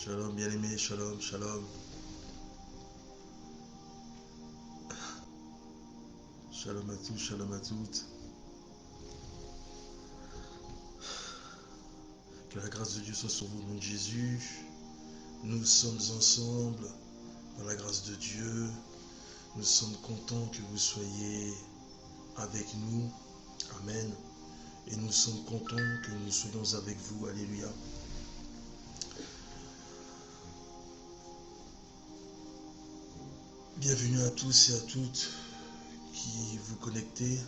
Shalom, bien-aimés, shalom, shalom. Shalom à tous, shalom à toutes. Que la grâce de Dieu soit sur vous au nom de Jésus. Nous sommes ensemble par la grâce de Dieu. Nous sommes contents que vous soyez avec nous. Amen. Et nous sommes contents que nous soyons avec vous. Alléluia. Bienvenue à tous et à toutes qui vous connectez.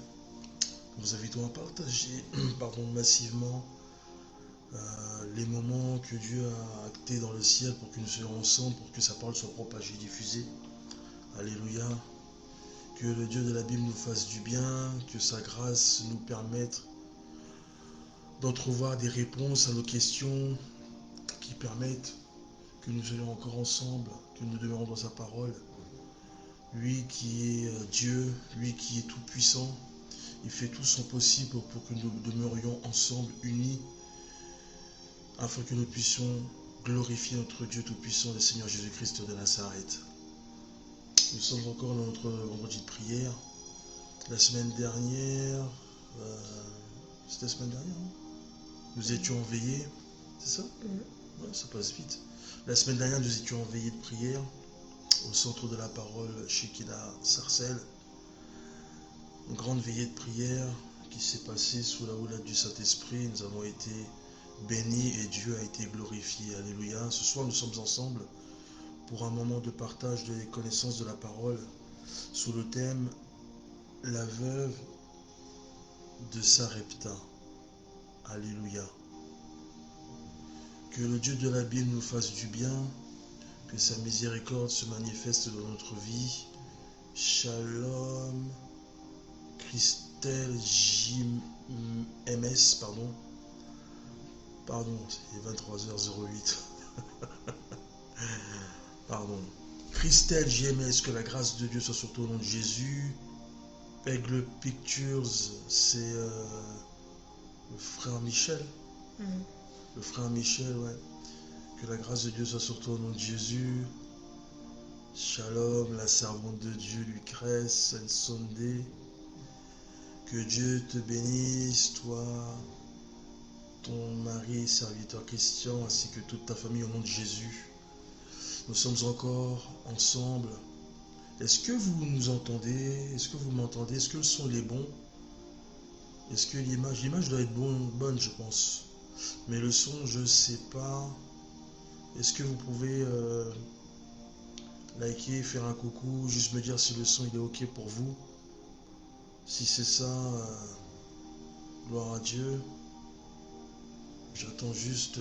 Nous invitons à partager massivement les moments que Dieu a actés dans le ciel pour que nous soyons ensemble, pour que sa parole soit propagée, diffusée. Alléluia. Que le Dieu de la Bible nous fasse du bien, que sa grâce nous permette d'entrevoir des réponses à nos questions qui permettent que nous soyons encore ensemble, que nous demeurons dans sa parole. Lui qui est Dieu, lui qui est tout puissant, il fait tout son possible pour que nous demeurions ensemble, unis, afin que nous puissions glorifier notre Dieu tout-puissant, le Seigneur Jésus-Christ de Nazareth. Nous sommes encore dans notre vendredi de prière. La semaine dernière, c'était la semaine dernière, hein, nous étions en veillée, c'est ça? Ouais, ça passe vite. La semaine dernière, nous étions en veillée de prière au centre de la parole Shekinah Sarcelles. Une grande veillée de prière qui s'est passée sous la houlette du Saint-Esprit. Nous avons été bénis et Dieu a été glorifié. Alléluia. Ce soir, nous sommes ensemble pour un moment de partage de connaissances de la parole sous le thème « La veuve de Sarepta ». Alléluia. Que le Dieu de la Bible nous fasse du bien, que sa miséricorde se manifeste dans notre vie. Shalom, Christelle JMS, pardon, c'est 23h08. Pardon. Christelle JMS, que la grâce de Dieu soit sur toi au nom de Jésus. Aigle Pictures, c'est le frère Michel. Le frère Michel, ouais. Que la grâce de Dieu soit sur toi au nom de Jésus. Shalom, la servante de Dieu, Lucrèce, Sondé. Que Dieu te bénisse, toi, ton mari, serviteur Christian, ainsi que toute ta famille au nom de Jésus. Nous sommes encore ensemble. Est-ce que vous nous entendez? Est-ce que vous m'entendez? Est-ce que le son est bon? Est-ce que l'image doit être bonne, je pense. Mais le son, je ne sais pas. Est-ce que vous pouvez liker, faire un coucou, juste me dire si le son il est ok pour vous? Si c'est ça, gloire à Dieu. J'attends juste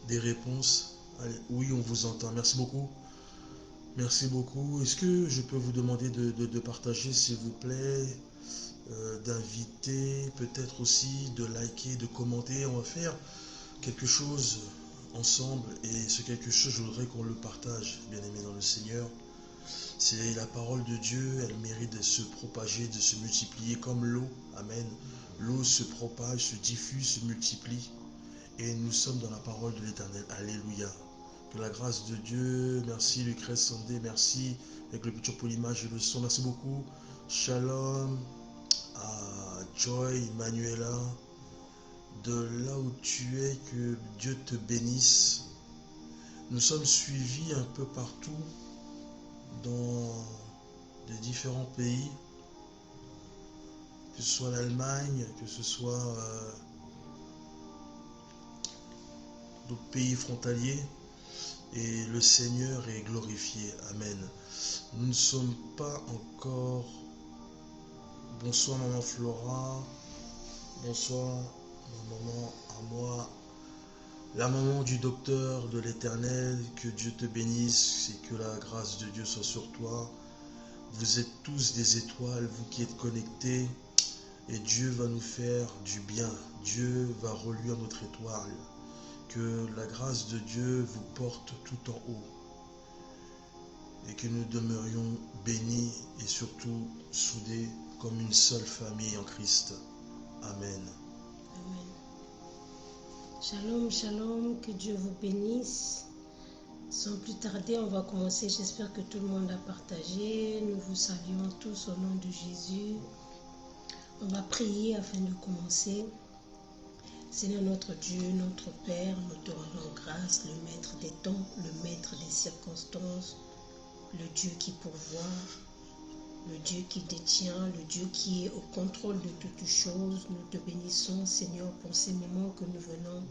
des réponses. Allez, oui, on vous entend. Merci beaucoup. Merci beaucoup. Est-ce que je peux vous demander de partager, s'il vous plaît, d'inviter, peut-être aussi de liker, de commenter. On va faire quelque chose ensemble et ce quelque chose, je voudrais qu'on le partage, bien aimé dans le Seigneur. C'est la parole de Dieu, elle mérite de se propager, de se multiplier comme l'eau. Amen. L'eau se propage, se diffuse, se multiplie. Et nous sommes dans la parole de l'Éternel. Alléluia. Que la grâce de Dieu, merci Lucrèce Sondé, merci avec le picture pour l'image et le son. Merci beaucoup. Shalom à Joy, Manuela. De là où tu es, que Dieu te bénisse. Nous sommes suivis un peu partout dans des différents pays, que ce soit l'Allemagne, que ce soit d'autres pays frontaliers, et le Seigneur est glorifié. Amen. Nous ne sommes pas encore... Bonsoir maman Flora, bonsoir ma maman à moi, la maman du docteur de l'Éternel. Que Dieu te bénisse et que la grâce de Dieu soit sur toi. Vous êtes tous des étoiles, vous qui êtes connectés, et Dieu va nous faire du bien. Dieu va reluire notre étoile. Que la grâce de Dieu vous porte tout en haut et que nous demeurions bénis et surtout soudés comme une seule famille en Christ. Amen. Amen. Shalom, shalom, que Dieu vous bénisse. Sans plus tarder, on va commencer. J'espère que tout le monde a partagé. Nous vous saluons tous au nom de Jésus. On va prier afin de commencer. Seigneur notre Dieu, notre Père, nous te rendons grâce, le maître des temps, le maître des circonstances, le Dieu qui pourvoit, le Dieu qui détient, le Dieu qui est au contrôle de toutes choses. Nous te bénissons, Seigneur, pour ces moments que nous venons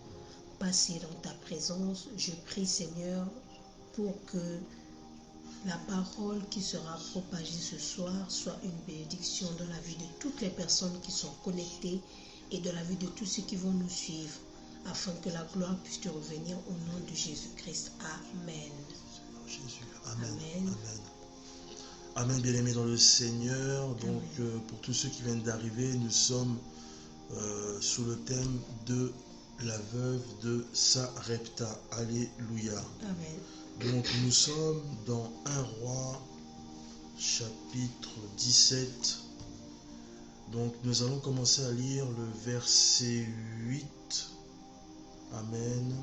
passer dans ta présence. Je prie, Seigneur, pour que la parole qui sera propagée ce soir soit une bénédiction dans la vie de toutes les personnes qui sont connectées et dans la vie de tous ceux qui vont nous suivre, afin que la gloire puisse te revenir au nom de Jésus-Christ. Amen. Jésus. Amen. Amen. Amen. Amen, bien-aimés dans le Seigneur. Donc, pour tous ceux qui viennent d'arriver, nous sommes sous le thème de la veuve de Sarepta. Alléluia. Amen. Donc, nous sommes dans 1 Roi, chapitre 17. Donc, nous allons commencer à lire le verset 8. Amen.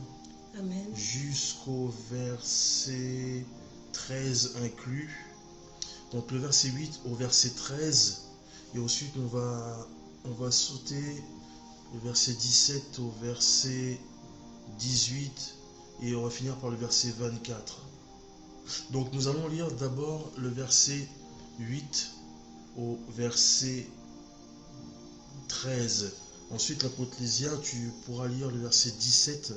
Amen. Jusqu'au verset 13 inclus. Donc le verset 8 au verset 13. Et ensuite on va sauter le verset 17 au verset 18. Et on va finir par le verset 24. Donc nous allons lire d'abord le verset 8 au verset 13. Ensuite l'apôtre Lésia, tu pourras lire le verset 17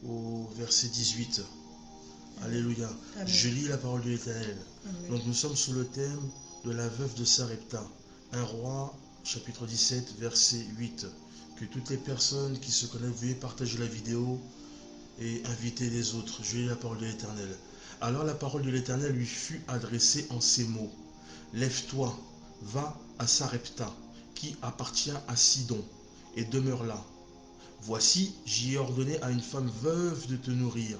au verset 18. Alléluia. Amen. Je lis la parole de l'Éternel. Donc nous sommes sous le thème de la veuve de Sarepta. 1 Roi, chapitre 17, verset 8. Que toutes les personnes qui se connaissent, veuillez partager la vidéo et inviter les autres. Je lis la parole de l'Éternel. Alors la parole de l'Éternel lui fut adressée en ces mots. Lève-toi, va à Sarepta, qui appartient à Sidon, et demeure là. Voici, j'y ai ordonné à une femme veuve de te nourrir.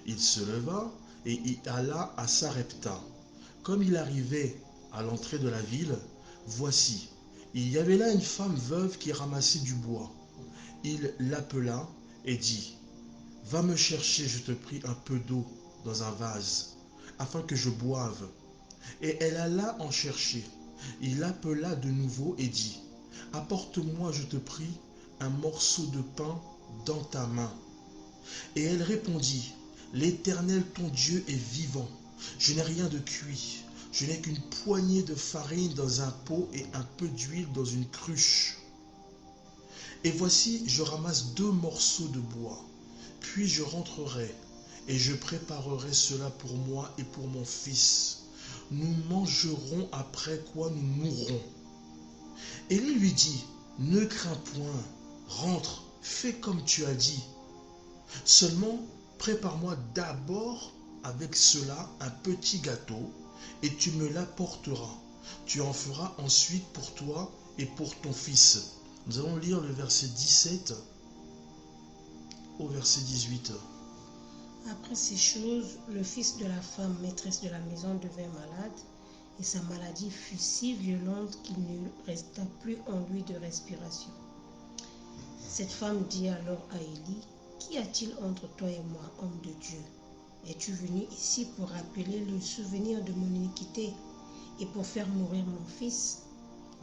Il se leva et il alla à Sarepta. Comme il arrivait à l'entrée de la ville, voici, il y avait là une femme veuve qui ramassait du bois. Il l'appela et dit, « Va me chercher, je te prie, un peu d'eau dans un vase, afin que je boive. » Et elle alla en chercher. Il l'appela de nouveau et dit, « Apporte-moi, je te prie, un morceau de pain dans ta main. » Et elle répondit, « L'Éternel ton Dieu est vivant. Je n'ai rien de cuit. Je n'ai qu'une poignée de farine dans un pot et un peu d'huile dans une cruche. Et voici, je ramasse 2 morceaux de bois. Puis je rentrerai et je préparerai cela pour moi et pour mon fils. Nous mangerons, après quoi nous mourrons. » Élie lui dit, « Ne crains point, rentre, fais comme tu as dit. Seulement, prépare-moi d'abord avec cela un petit gâteau, et tu me l'apporteras. Tu en feras ensuite pour toi et pour ton fils. » Nous allons lire le verset 17 au verset 18. Après ces choses, le fils de la femme, maîtresse de la maison, devint malade, et sa maladie fut si violente qu'il ne resta plus en lui de respiration. Cette femme dit alors à Élie, « Qu'y a-t-il entre toi et moi, homme de Dieu? Es-tu venu ici pour rappeler le souvenir de mon iniquité et pour faire mourir mon fils? »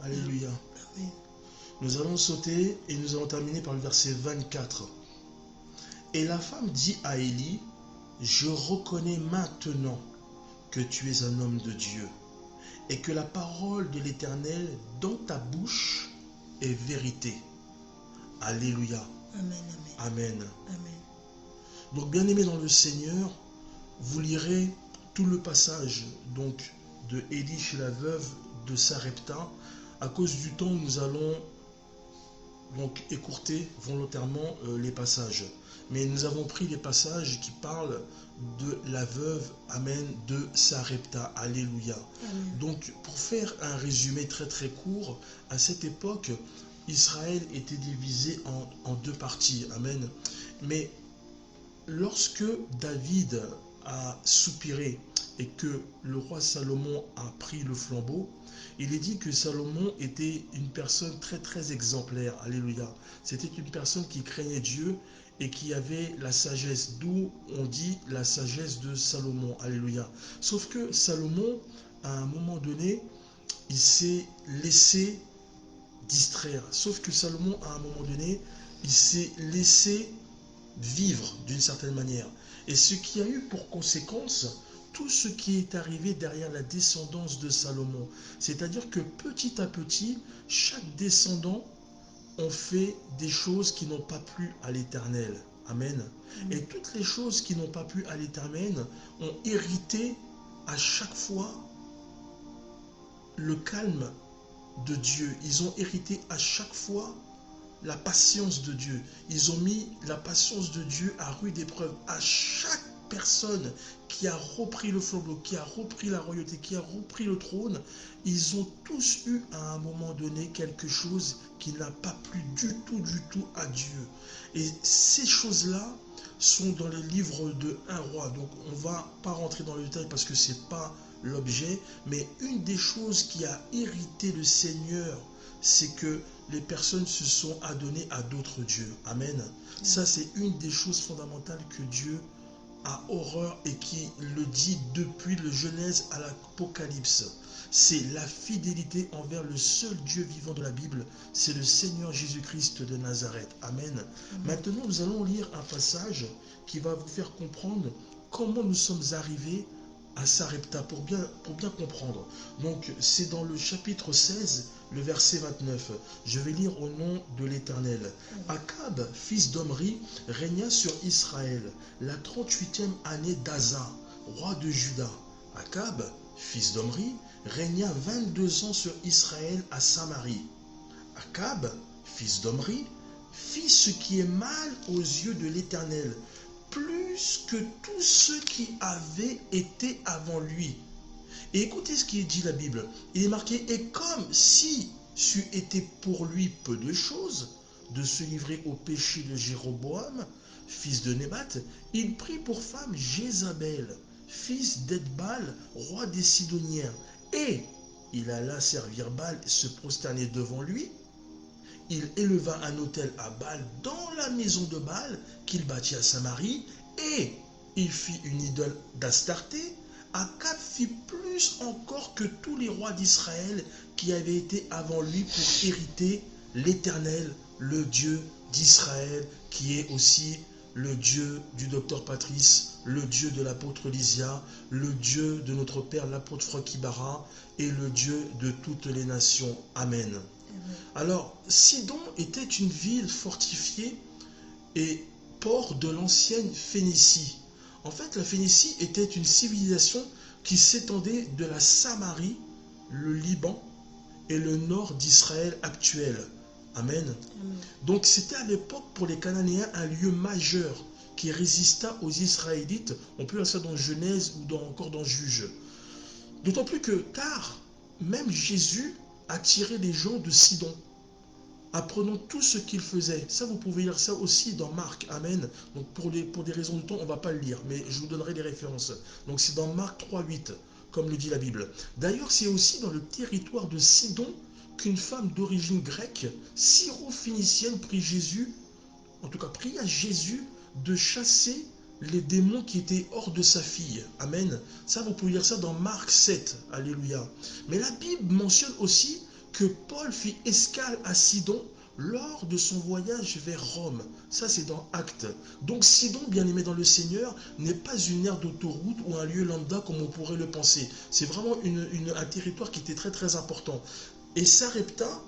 Alléluia. Amen. Nous allons sauter et nous allons terminer par le verset 24. Et la femme dit à Élie, « Je reconnais maintenant que tu es un homme de Dieu et que la parole de l'Éternel dans ta bouche est vérité. » Alléluia. Amen. Amen. Amen. Donc, bien-aimés dans le Seigneur, vous lirez tout le passage donc de Élie chez la veuve de Sarepta. À cause du temps, nous allons donc écourter volontairement les passages. Mais nous avons pris les passages qui parlent de la veuve, amen, de Sarepta. Alléluia. Amen. Donc, pour faire un résumé très très court, à cette époque, Israël était divisé en 2 parties. Amen. Mais lorsque David a soupiré et que le roi Salomon a pris le flambeau, il est dit que Salomon était une personne très très exemplaire. Alléluia. C'était une personne qui craignait Dieu et qui avait la sagesse, d'où on dit la sagesse de Salomon. Alléluia. Sauf que Salomon, à un moment donné, il s'est laissé distraire. Sauf que Salomon, à un moment donné, il s'est laissé vivre d'une certaine manière. Et ce qui a eu pour conséquence tout ce qui est arrivé derrière la descendance de Salomon. C'est-à-dire que petit à petit, chaque descendant ont fait des choses qui n'ont pas plu à l'Éternel. Amen. Et toutes les choses qui n'ont pas plu à l'Éternel ont hérité à chaque fois le calme de Dieu. Ils ont hérité à chaque fois la patience de Dieu. Ils ont mis la patience de Dieu à rude épreuve. À chaque personne qui a repris le flambeau, qui a repris la royauté, qui a repris le trône, ils ont tous eu à un moment donné quelque chose qui n'a pas plu du tout à Dieu. Et ces choses-là sont dans les livres de 1 roi. Donc on ne va pas rentrer dans le détail parce que ce n'est pas l'objet. Mais une des choses qui a hérité le Seigneur, c'est que les personnes se sont adonnées à d'autres dieux. Amen. Ça, c'est une des choses fondamentales que Dieu a horreur et qui le dit depuis le Genèse à l'Apocalypse. C'est la fidélité envers le seul Dieu vivant de la Bible, c'est le Seigneur Jésus-Christ de Nazareth. Amen. Maintenant, nous allons lire un passage qui va vous faire comprendre comment nous sommes arrivés à Sarepta, pour bien comprendre. Donc, c'est dans le chapitre 16, le verset 29. Je vais lire au nom de l'Éternel. Akab, fils d'Omri, régna sur Israël la 38e année d'Asa, roi de Juda. Akab, fils d'Omri, régna 22 ans sur Israël à Samarie. Akab, fils d'Omri, fit ce qui est mal aux yeux de l'Éternel, plus que tous ceux qui avaient été avant lui. Et écoutez ce qui dit la Bible. Il est marqué, et comme si c'eût été pour lui peu de choses de se livrer au péché de Jéroboam, fils de Nébat, il prit pour femme Jézabel, fils d'Edbal, roi des Sidoniens, et il alla servir Baal et se prosterner devant lui. Il éleva un autel à Baal dans la maison de Baal qu'il bâtit à Samarie, et il fit une idole d'Astarté. Akab fit plus encore que tous les rois d'Israël qui avaient été avant lui pour hériter l'Éternel, le Dieu d'Israël, qui est aussi le Dieu du docteur Patrice, le Dieu de l'apôtre Lysia, le Dieu de notre Père l'apôtre Frokibara et le Dieu de toutes les nations. Amen. Alors, Sidon était une ville fortifiée et port de l'ancienne Phénicie. En fait, la Phénicie était une civilisation qui s'étendait de la Samarie, le Liban et le nord d'Israël actuel. Amen. Donc, c'était à l'époque pour les Cananéens un lieu majeur qui résista aux Israélites. On peut voir ça dans Genèse ou encore dans Juge. D'autant plus que tard, même Jésus attirer les gens de Sidon, apprenant tout ce qu'il faisait. Ça, vous pouvez lire ça aussi dans Marc. Amen. Donc, pour des raisons de temps, on ne va pas le lire, mais je vous donnerai les références. Donc, c'est dans Marc 3,8, comme le dit la Bible. D'ailleurs, c'est aussi dans le territoire de Sidon qu'une femme d'origine grecque, syro-phénicienne, pria à Jésus de chasser les démons qui étaient hors de sa fille. Amen. Ça, vous pouvez lire ça dans Marc 7. Alléluia. Mais la Bible mentionne aussi que Paul fit escale à Sidon lors de son voyage vers Rome. Ça, c'est dans Actes. Donc Sidon, bien aimé dans le Seigneur, n'est pas une aire d'autoroute ou un lieu lambda comme on pourrait le penser. C'est vraiment un territoire qui était très très important. Et Sarepta,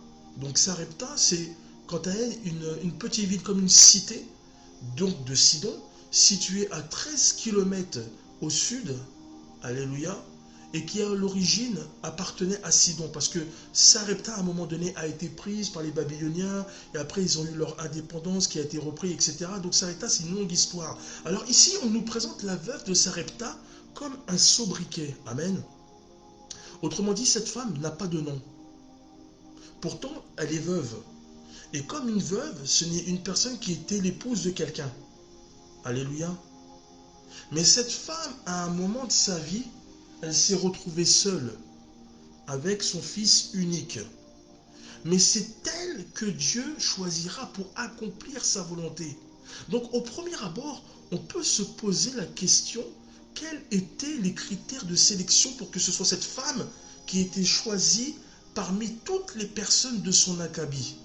c'est quant à elle une petite ville comme une cité, donc de Sidon, située à 13 km au sud, alléluia, et qui à l'origine appartenait à Sidon, parce que Sarepta à un moment donné a été prise par les Babyloniens, et après ils ont eu leur indépendance qui a été reprise, etc. Donc Sarepta, c'est une longue histoire. Alors ici, on nous présente la veuve de Sarepta comme un sobriquet. Amen. Autrement dit, cette femme n'a pas de nom. Pourtant, elle est veuve. Et comme une veuve, ce n'est une personne qui était l'épouse de quelqu'un. Alléluia. Mais cette femme, à un moment de sa vie, elle s'est retrouvée seule avec son fils unique. Mais c'est elle que Dieu choisira pour accomplir sa volonté. Donc au premier abord, on peut se poser la question, quels étaient les critères de sélection pour que ce soit cette femme qui était choisie parmi toutes les personnes de son acabit?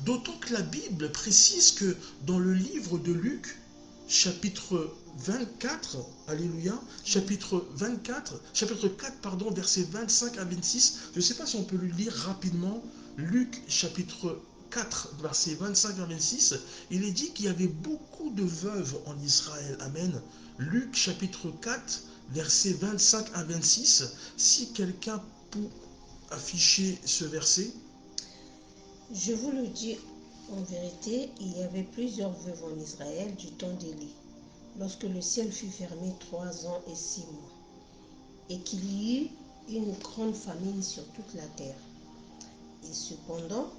D'autant que la Bible précise que dans le livre de Luc, chapitre 24, alléluia, chapitre 4, pardon, versets 25 à 26, je ne sais pas si on peut le lire rapidement, Luc chapitre 4, versets 25 à 26, il est dit qu'il y avait beaucoup de veuves en Israël, amen. Luc chapitre 4, versets 25 à 26, si quelqu'un peut afficher ce verset. Je vous le dis en vérité, il y avait plusieurs veuves en Israël du temps d'Élie, lorsque le ciel fut fermé 3 ans et 6 mois, et qu'il y eut une grande famine sur toute la terre. Et cependant,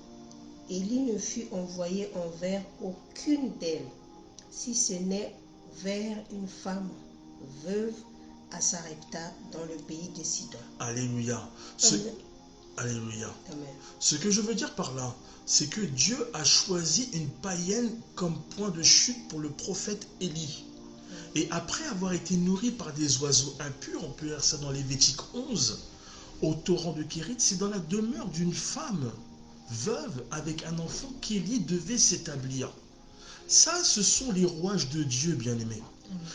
Élie ne fut envoyé envers aucune d'elles, si ce n'est vers une femme veuve à Sarepta dans le pays de Sidon. Alléluia. Alléluia. Amen. Ce que je veux dire par là, c'est que Dieu a choisi une païenne comme point de chute pour le prophète Élie. Et après avoir été nourri par des oiseaux impurs, on peut lire ça dans Lévitique 11, au torrent de Kérit, c'est dans la demeure d'une femme veuve avec un enfant qu'Élie devait s'établir. Ça, ce sont les rouages de Dieu, bien-aimés.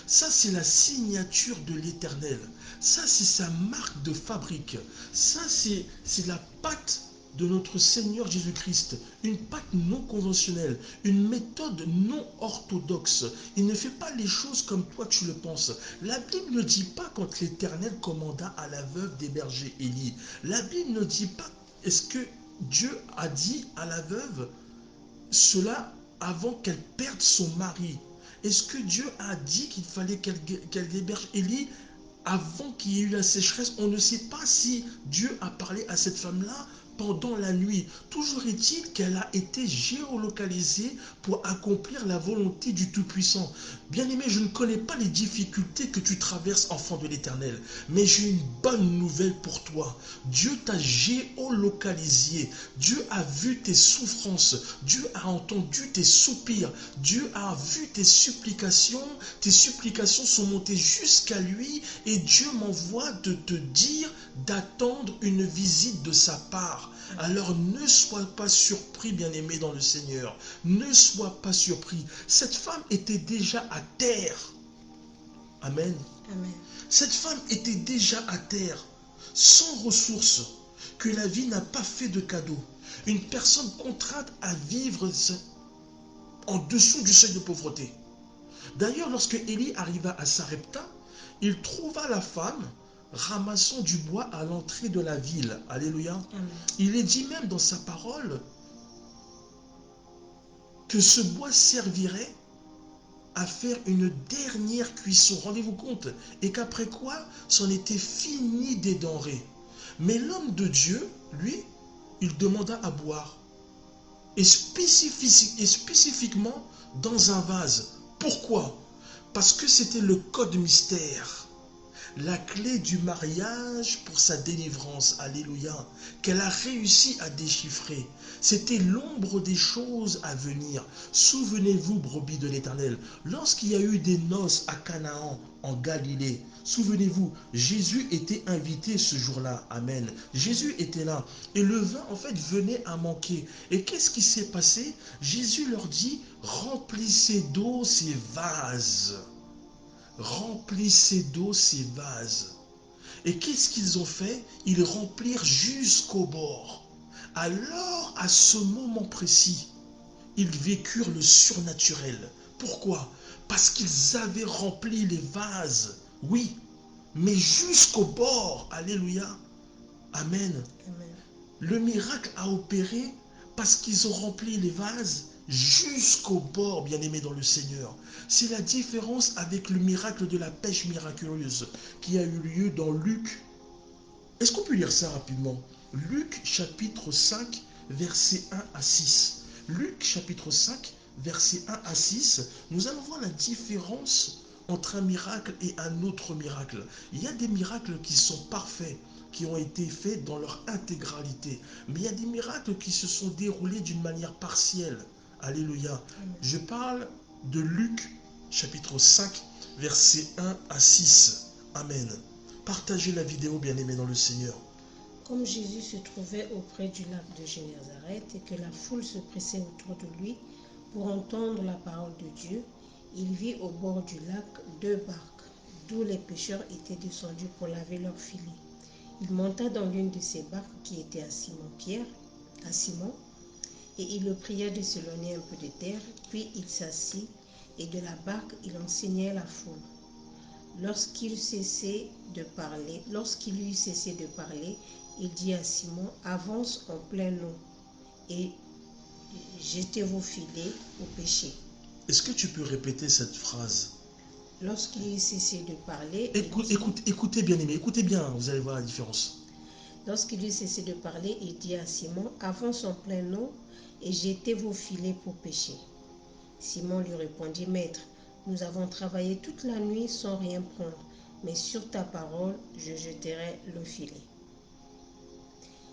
Ça, c'est la signature de l'Éternel. Ça, c'est sa marque de fabrique. Ça, c'est la patte de notre Seigneur Jésus-Christ. Une patte non conventionnelle, une méthode non orthodoxe. Il ne fait pas les choses comme toi tu le penses. La Bible ne dit pas quand l'Éternel commanda à la veuve d'héberger Élie. La Bible ne dit pas, est-ce que Dieu a dit à la veuve cela avant qu'elle perde son mari? Est-ce que Dieu a dit qu'il fallait qu'elle héberge Élie avant qu'il y ait eu la sécheresse? On ne sait pas si Dieu a parlé à cette femme-là pendant la nuit. Toujours est-il qu'elle a été géolocalisée pour accomplir la volonté du Tout-Puissant. Bien-aimé, je ne connais pas les difficultés que tu traverses, enfant de l'Éternel, mais j'ai une bonne nouvelle pour toi. Dieu t'a géolocalisé. Dieu a vu tes souffrances. Dieu a entendu tes soupirs. Dieu a vu tes supplications. Tes supplications sont montées jusqu'à lui et Dieu m'envoie de te dire d'attendre une visite de sa part. Alors ne sois pas surpris, bien-aimé dans le Seigneur. Ne sois pas surpris. Cette femme était déjà à terre. Amen. Amen. Cette femme était déjà à terre, sans ressources, que la vie n'a pas fait de cadeau. Une personne contrainte à vivre en dessous du seuil de pauvreté. D'ailleurs, lorsque Élie arriva à Sarepta, il trouva la femme ramassant du bois à l'entrée de la ville. Alléluia. Amen. Il est dit même dans sa parole que ce bois servirait à faire une dernière cuisson. Rendez-vous compte. Et qu'après quoi, c'en était fini des denrées. Mais l'homme de Dieu, lui, il demanda à boire. Et spécifiquement dans un vase. Pourquoi? Parce que c'était le code mystère. La clé du mariage pour sa délivrance, alléluia, qu'elle a réussi à déchiffrer. C'était l'ombre des choses à venir. Souvenez-vous, brebis de l'Éternel, lorsqu'il y a eu des noces à Canaan, en Galilée, souvenez-vous, Jésus était invité ce jour-là, amen. Jésus était là, et le vin, en fait, venait à manquer. Et qu'est-ce qui s'est passé? Jésus leur dit, remplissez d'eau ces vases. Remplissez d'eau ces vases. Et qu'est-ce qu'ils ont fait? Ils remplirent jusqu'au bord. Alors, à ce moment précis, ils vécurent le surnaturel. Pourquoi? Parce qu'ils avaient rempli les vases. Oui, mais jusqu'au bord. Alléluia. Amen. Amen. Le miracle a opéré parce qu'ils ont rempli les vases jusqu'au bord, bien-aimés dans le Seigneur. C'est la différence avec le miracle de la pêche miraculeuse qui a eu lieu dans Luc. Est-ce qu'on peut lire ça rapidement? Luc chapitre 5, versets 1 à 6. Luc chapitre 5, versets 1 à 6. Nous allons voir la différence entre un miracle et un autre miracle. Il y a des miracles qui sont parfaits, qui ont été faits dans leur intégralité. Mais il y a des miracles qui se sont déroulés d'une manière partielle. Alléluia. Je parle de Luc, chapitre 5, versets 1 à 6. Amen. Partagez la vidéo, bien-aimés dans le Seigneur. Comme Jésus se trouvait auprès du lac de Génézareth et que la foule se pressait autour de lui pour entendre la parole de Dieu, il vit au bord du lac 2 barques, d'où les pêcheurs étaient descendus pour laver leurs filets. Il monta dans l'une de ces barques qui était à Simon, et il le pria de s'éloigner un peu de terre, puis il s'assit, et de la barque il enseignait la foule. Lorsqu'il eut cessé de parler, il dit à Simon, avance en pleine eau et jetez vos filets au pêcher. Est-ce que tu peux répéter cette phrase? Lorsqu'il eut cessé de parler, écoutez bien, aimé, écoutez bien, vous allez voir la différence. Lorsqu'il eut cessé de parler, il dit à Simon, avance en pleine eau et jetez vos filets pour pêcher. Simon lui répondit, Maître, nous avons travaillé toute la nuit sans rien prendre, mais sur ta parole, je jeterai le filet.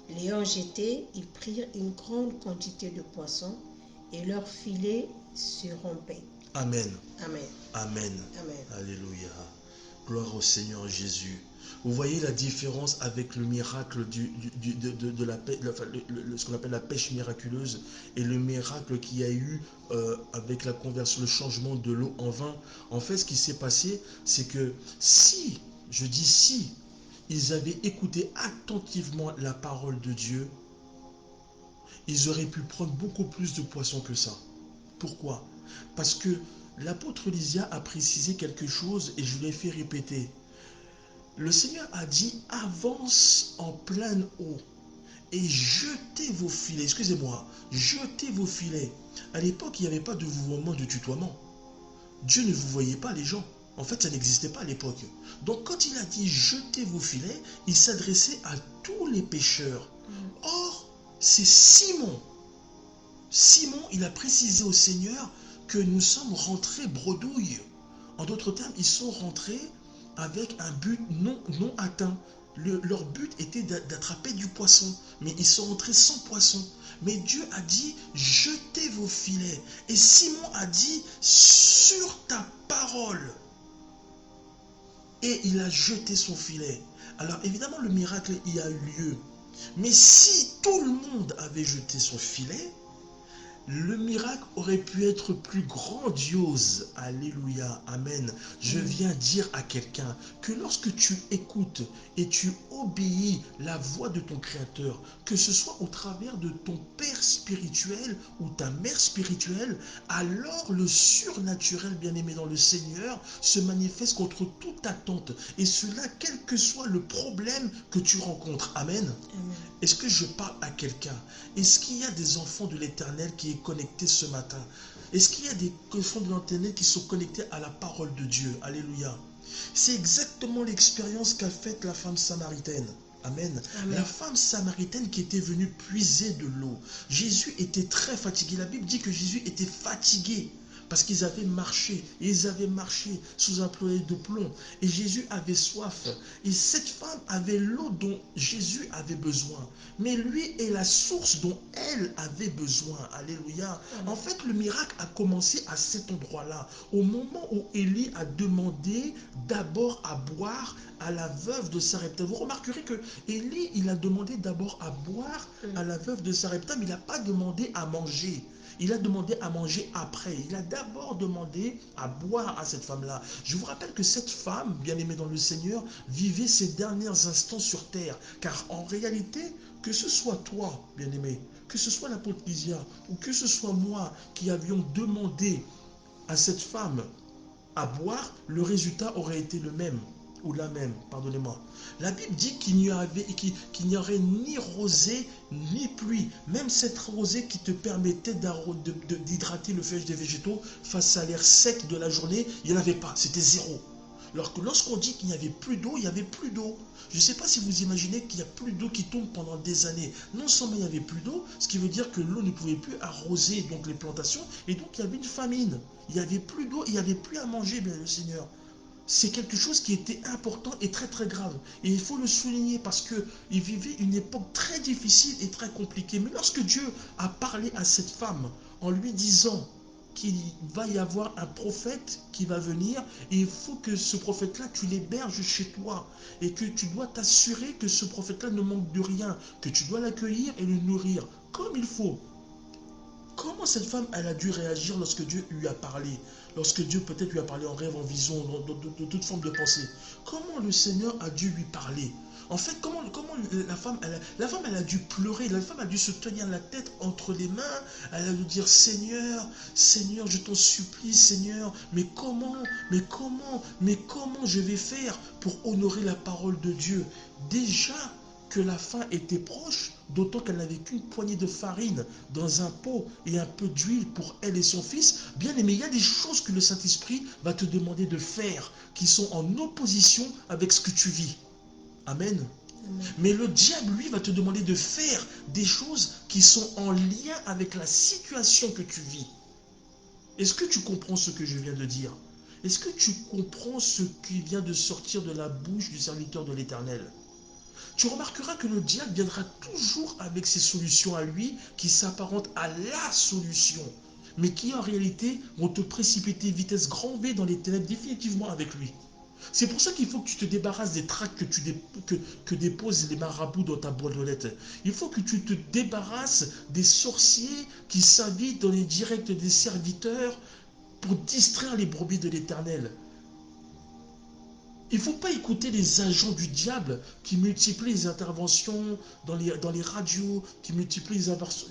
L'ayant jeté, ils prirent une grande quantité de poissons et leur filet se rompait. Amen. Amen. Amen. Amen. Alléluia. Gloire au Seigneur Jésus. Vous voyez la différence avec le miracle de la ce qu'on appelle la pêche miraculeuse et le miracle qu'il y a eu avec la conversion, le changement de l'eau en vin. En fait, ce qui s'est passé, c'est que si, je dis si, ils avaient écouté attentivement la parole de Dieu, ils auraient pu prendre beaucoup plus de poissons que ça. Pourquoi? Parce que l'apôtre Lysia a précisé quelque chose et je l'ai fait répéter. Le Seigneur a dit, avance en pleine eau et jetez vos filets. Excusez-moi, jetez vos filets. À l'époque, il n'y avait pas de vouvoiement, de tutoiement. Dieu ne vous voyait pas les gens. En fait, ça n'existait pas à l'époque. Donc, quand il a dit jetez vos filets, il s'adressait à tous les pêcheurs. Or, c'est Simon. Simon, il a précisé au Seigneur que nous sommes rentrés bredouille. En d'autres termes, ils sont rentrés avec un but non atteint. Leur but était d'attraper du poisson, mais ils sont rentrés sans poisson. Mais Dieu a dit, jetez vos filets. Et Simon a dit, sur ta parole. Et il a jeté son filet. Alors évidemment, le miracle y a eu lieu. Mais si tout le monde avait jeté son filet, le miracle aurait pu être plus grandiose. Alléluia, amen. Je viens dire à quelqu'un que lorsque tu écoutes et tu obéis la voix de ton Créateur, que ce soit au travers de ton père spirituel ou ta mère spirituelle, alors le surnaturel, bien-aimé dans le Seigneur, se manifeste contre toute attente. Et cela, quel que soit le problème que tu rencontres. Amen. Amen. Est-ce que je parle à quelqu'un? Est-ce qu'il y a des enfants de l'Éternel qui est connecté ce matin? Est-ce qu'il y a des enfants de l'Éternel qui sont connectés à la parole de Dieu? Alléluia. C'est exactement l'expérience qu'a faite la femme samaritaine. Amen. Amen. La femme samaritaine qui était venue puiser de l'eau. Jésus était très fatigué. La Bible dit que Jésus était fatigué. Parce qu'ils avaient marché, et ils avaient marché sous un ployé de plomb. Et Jésus avait soif. Et cette femme avait l'eau dont Jésus avait besoin. Mais lui est la source dont elle avait besoin. Alléluia. En fait, le miracle a commencé à cet endroit-là. Au moment où Élie a demandé d'abord à boire à la veuve de Sarepta. Vous remarquerez que Élie, il a demandé d'abord à boire à la veuve de Sarepta, mais il n'a pas demandé à manger. Il a demandé à manger après. Il a d'abord demandé à boire à cette femme-là. Je vous rappelle que cette femme, bien-aimée dans le Seigneur, vivait ses derniers instants sur terre. Car en réalité, que ce soit toi, bien-aimé, que ce soit l'apôtre Lysia, ou que ce soit moi qui avions demandé à cette femme à boire, le résultat aurait été le même. Ou la même, pardonnez-moi. La Bible dit qu'il n'y aurait ni rosée ni pluie. Même cette rosée qui te permettait d'hydrater le feuillage des végétaux face à l'air sec de la journée, il n'y en avait pas, c'était zéro. Alors que lorsqu'on dit qu'il n'y avait plus d'eau, il n'y avait plus d'eau. Je ne sais pas si vous imaginez qu'il n'y a plus d'eau qui tombe pendant des années. Non seulement il n'y avait plus d'eau, ce qui veut dire que l'eau ne pouvait plus arroser donc les plantations, et donc il y avait une famine. Il n'y avait plus d'eau, il n'y avait plus à manger, bien le Seigneur. c'est quelque chose qui était important et très très grave. Et il faut le souligner parce qu'il vivait une époque très difficile et très compliquée. Mais lorsque Dieu a parlé à cette femme en lui disant qu'il va y avoir un prophète qui va venir et il faut que ce prophète-là, tu l'héberges chez toi et que tu dois t'assurer que ce prophète-là ne manque de rien, que tu dois l'accueillir et le nourrir comme il faut. Comment cette femme, elle a dû réagir lorsque Dieu lui a parlé? Lorsque Dieu peut-être lui a parlé en rêve, en vision, de toute forme de pensée. Comment le Seigneur a dû lui parler? En fait, comment la femme, elle a dû pleurer, la femme a dû se tenir la tête entre les mains, elle a dû dire, Seigneur, Seigneur, je t'en supplie, Seigneur, mais comment je vais faire pour honorer la parole de Dieu? Déjà que la fin était proche, d'autant qu'elle n'avait qu'une poignée de farine dans un pot et un peu d'huile pour elle et son fils. Bien aimé, il y a des choses que le Saint-Esprit va te demander de faire qui sont en opposition avec ce que tu vis. Amen. Mais le diable, lui, va te demander de faire des choses qui sont en lien avec la situation que tu vis. Est-ce que tu comprends ce que je viens de dire? Est-ce que tu comprends ce qui vient de sortir de la bouche du serviteur de l'Éternel? Tu remarqueras que le diable viendra toujours avec ses solutions à lui qui s'apparentent à la solution, mais qui en réalité vont te précipiter vitesse grand V dans les ténèbres définitivement avec lui. C'est pour ça qu'il faut que tu te débarrasses des tracts que déposent les marabouts dans ta boîte aux lettres. Il faut que tu te débarrasses des sorciers qui s'invitent dans les directs des serviteurs pour distraire les brebis de l'Éternel. Il ne faut pas écouter les agents du diable qui multiplient les interventions dans les radios, qui multiplient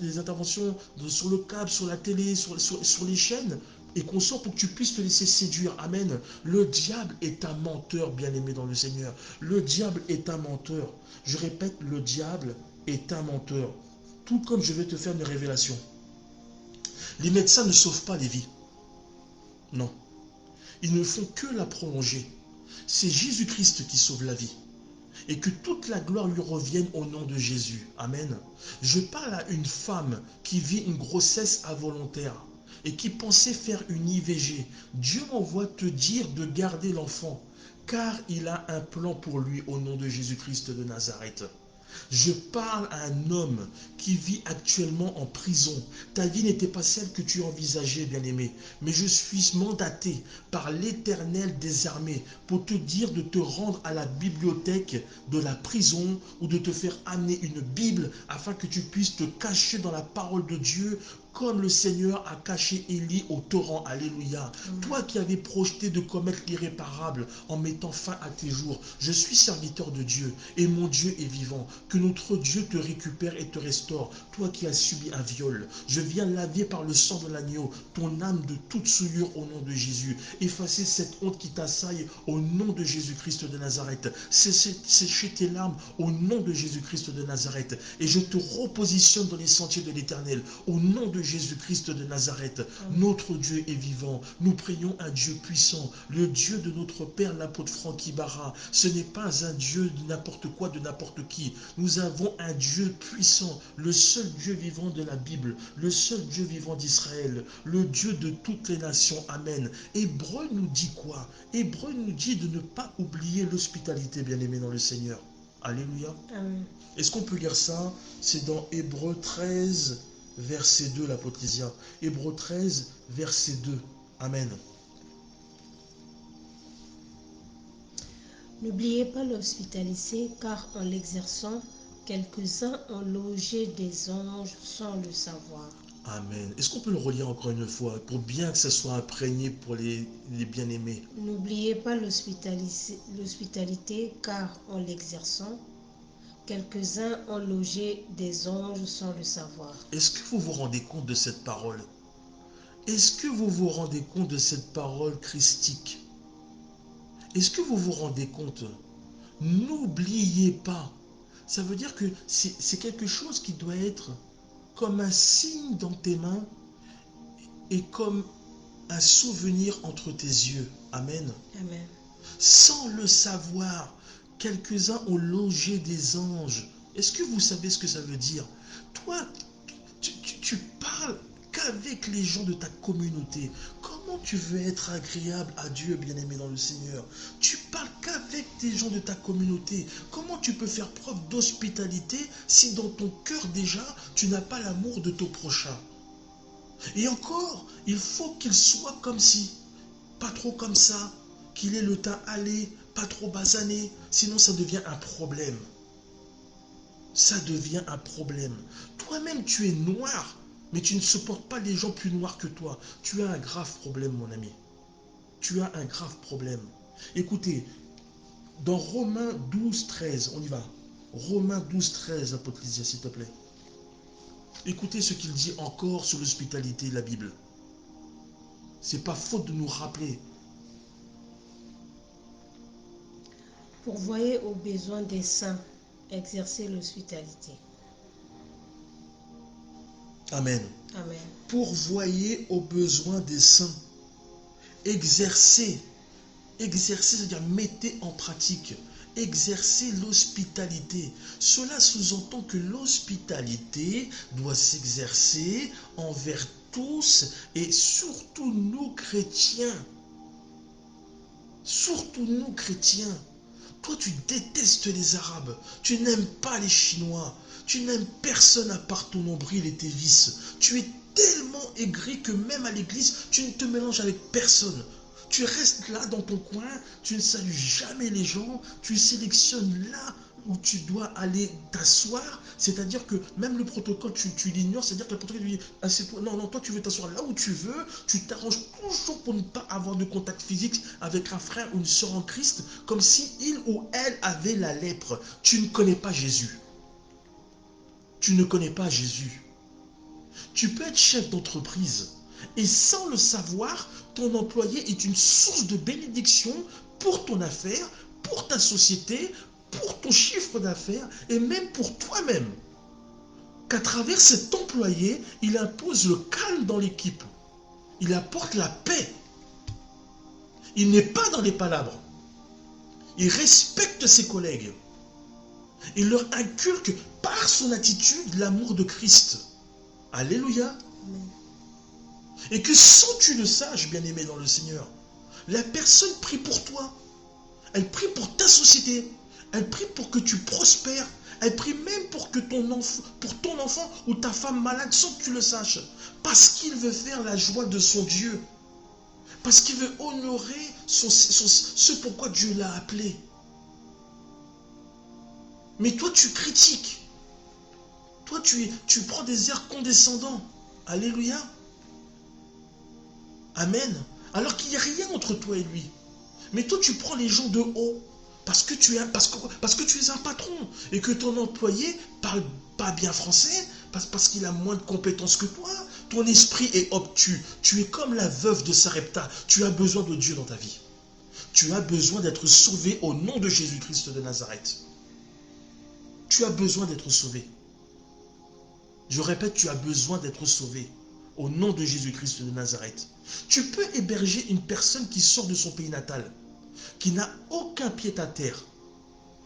les interventions sur le câble, sur la télé, sur les chaînes, et qu'on sort pour que tu puisses te laisser séduire. Amen. Le diable est un menteur, bien-aimé dans le Seigneur. Le diable est un menteur. Je répète, le diable est un menteur. Tout comme je vais te faire une révélation. Les médecins ne sauvent pas les vies. Non. Ils ne font que la prolonger. C'est Jésus-Christ qui sauve la vie. Et que toute la gloire lui revienne au nom de Jésus. Amen. Je parle à une femme qui vit une grossesse involontaire et qui pensait faire une IVG. Dieu m'envoie te dire de garder l'enfant, car il a un plan pour lui au nom de Jésus-Christ de Nazareth. Je parle à un homme qui vit actuellement en prison. Ta vie n'était pas celle que tu envisageais, bien-aimé. Mais je suis mandaté par l'Éternel des armées pour te dire de te rendre à la bibliothèque de la prison ou de te faire amener une Bible afin que tu puisses te cacher dans la parole de Dieu comme le Seigneur a caché Élie au torrent. Alléluia. Toi qui avais projeté de commettre l'irréparable en mettant fin à tes jours, je suis serviteur de Dieu et mon Dieu est vivant. Que notre Dieu te récupère et te restaure. Toi qui as subi un viol, je viens laver par le sang de l'agneau ton âme de toute souillure au nom de Jésus. Effacer cette honte qui t'assaille au nom de Jésus-Christ de Nazareth. Sécher tes larmes au nom de Jésus-Christ de Nazareth. Et je te repositionne dans les sentiers de l'Éternel au nom de Jésus-Christ de Nazareth. Notre Dieu est vivant. Nous prions un Dieu puissant, le Dieu de notre Père, l'apôtre Franck Ibarra. Ce n'est pas un Dieu de n'importe quoi, de n'importe qui. Nous avons un Dieu puissant, le seul Dieu vivant de la Bible, le seul Dieu vivant d'Israël, le Dieu de toutes les nations. Amen. Hébreu nous dit quoi? Hébreu nous dit de ne pas oublier l'hospitalité, bien-aimé dans le Seigneur. Alléluia. Est-ce qu'on peut lire ça? C'est dans Hébreu 13, verset 2, l'apôtre Lysia. Hébreu 13, verset 2. Amen. N'oubliez pas l'hospitalité, car en l'exerçant, quelques-uns ont logé des anges sans le savoir. Amen. Est-ce qu'on peut le relire encore une fois pour bien que ça soit imprégné pour les bien-aimés? N'oubliez pas l'hospitalité, car en l'exerçant, quelques-uns ont logé des anges sans le savoir. Est-ce que vous vous rendez compte de cette parole? Est-ce que vous vous rendez compte de cette parole christique? Est-ce que vous vous rendez compte? N'oubliez pas. Ça veut dire que c'est quelque chose qui doit être comme un signe dans tes mains et comme un souvenir entre tes yeux. Amen. Amen. Sans le savoir, quelques-uns ont logé des anges. Est-ce que vous savez ce que ça veut dire? Toi, tu parles qu'avec les gens de ta communauté. Comment comment tu veux être agréable à Dieu, bien-aimé dans le Seigneur? Tu parles qu'avec des gens de ta communauté. Comment tu peux faire preuve d'hospitalité si dans ton cœur déjà, tu n'as pas l'amour de ton prochain? Et encore, il faut qu'il soit comme si, pas trop comme ça, qu'il ait le teint allé, pas trop basané, sinon ça devient un problème. Ça devient un problème. Toi-même, tu es noir, mais tu ne supportes pas les gens plus noirs que toi. Tu as un grave problème, mon ami. Tu as un grave problème. Écoutez, dans Romains 12, 13, on y va. Romains 12, 13, apôtre Lysia, s'il te plaît. Écoutez ce qu'il dit encore sur l'hospitalité, la Bible. C'est pas faute de nous rappeler. Pourvoyez aux besoins des saints, exercez l'hospitalité. Amen. Amen. Pourvoyez aux besoins des saints. Exercez. Exercez, c'est-à-dire mettez en pratique. Exercez l'hospitalité. Cela sous-entend que l'hospitalité doit s'exercer envers tous et surtout nous chrétiens. Surtout nous chrétiens. Toi, tu détestes les Arabes. Tu n'aimes pas les Chinois. Tu n'aimes personne à part ton nombril et tes vices. Tu es tellement aigri que même à l'église, tu ne te mélanges avec personne. Tu restes là dans ton coin, tu ne salues jamais les gens, tu sélectionnes là où tu dois aller t'asseoir, c'est-à-dire que même le protocole, tu l'ignores, c'est-à-dire que le protocole dit, assieds-toi. Non, non, toi tu veux t'asseoir là où tu veux, tu t'arranges toujours pour ne pas avoir de contact physique avec un frère ou une sœur en Christ, comme si il ou elle avait la lèpre. Tu ne connais pas Jésus. Tu ne connais pas Jésus. Tu peux être chef d'entreprise et sans le savoir, ton employé est une source de bénédiction pour ton affaire, pour ta société, pour ton chiffre d'affaires et même pour toi-même. Qu'à travers cet employé, il impose le calme dans l'équipe. Il apporte la paix. Il n'est pas dans les palabres. Il respecte ses collègues. Il leur inculque par son attitude l'amour de Christ. Alléluia. Amen. Et que sans que tu le saches, bien-aimé dans le Seigneur, la personne prie pour toi. Elle prie pour ta société. Elle prie pour que tu prospères. Elle prie même pour que ton enfant ou ta femme malade, sans que tu le saches. Parce qu'il veut faire la joie de son Dieu. Parce qu'il veut honorer ce pourquoi Dieu l'a appelé. Mais toi, tu critiques. Toi, tu prends des airs condescendants. Alléluia. Amen. Alors qu'il n'y a rien entre toi et lui. Mais toi, tu prends les gens de haut. Parce que tu es un patron. Et que ton employé parle pas bien français. Parce qu'il a moins de compétences que toi. Ton esprit est obtus. Tu es comme la veuve de Sarepta. Tu as besoin de Dieu dans ta vie. Tu as besoin d'être sauvé au nom de Jésus-Christ de Nazareth. Tu as besoin d'être sauvé. Je répète, tu as besoin d'être sauvé au nom de Jésus-Christ de Nazareth. Tu peux héberger une personne qui sort de son pays natal, qui n'a aucun pied à terre.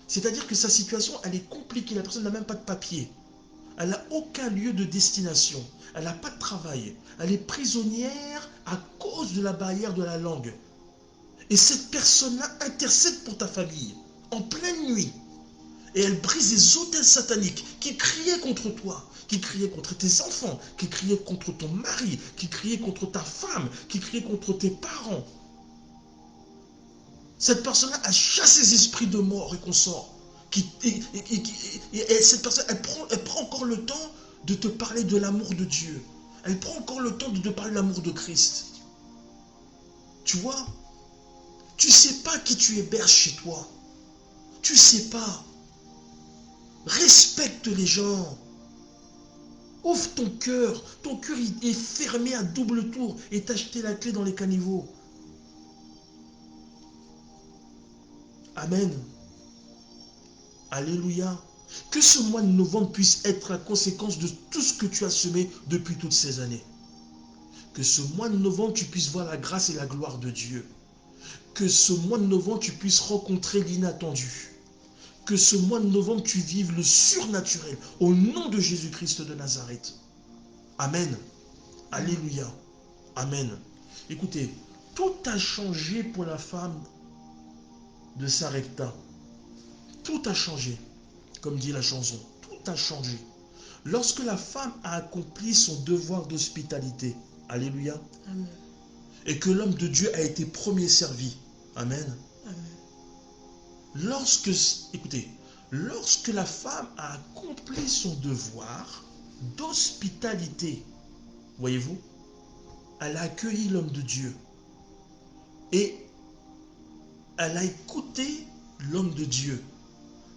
C'est-à-dire que sa situation, elle est compliquée. La personne n'a même pas de papier. Elle n'a aucun lieu de destination. Elle n'a pas de travail. Elle est prisonnière à cause de la barrière de la langue. Et cette personne-là intercède pour ta famille en pleine nuit. Et elle brise les autels sataniques qui criaient contre toi, qui criaient contre tes enfants, qui criaient contre ton mari, qui criaient contre ta femme, qui criaient contre tes parents. Cette personne-là a chassé les esprits de mort et consorts. Et cette personne, elle prend encore le temps de te parler de l'amour de Dieu. Elle prend encore le temps de te parler de l'amour de Christ. Tu vois? Tu ne sais pas qui tu héberges chez toi. Tu ne sais pas. Respecte les gens. Ouvre ton cœur. Ton cœur est fermé à double tour et t'as jeté la clé dans les caniveaux. Amen. Alléluia. Que ce mois de novembre puisse être la conséquence de tout ce que tu as semé depuis toutes ces années. Que ce mois de novembre, tu puisses voir la grâce et la gloire de Dieu. Que ce mois de novembre, tu puisses rencontrer l'inattendu. Que ce mois de novembre, tu vives le surnaturel au nom de Jésus-Christ de Nazareth. Amen. Alléluia. Amen. Écoutez, tout a changé pour la femme de Sarepta. Tout a changé, comme dit la chanson. Tout a changé. Lorsque la femme a accompli son devoir d'hospitalité, alléluia, Amen. et que l'homme de Dieu a été premier servi, amen. Amen. Écoutez, lorsque la femme a accompli son devoir d'hospitalité, voyez-vous, elle a accueilli l'homme de Dieu et elle a écouté l'homme de Dieu.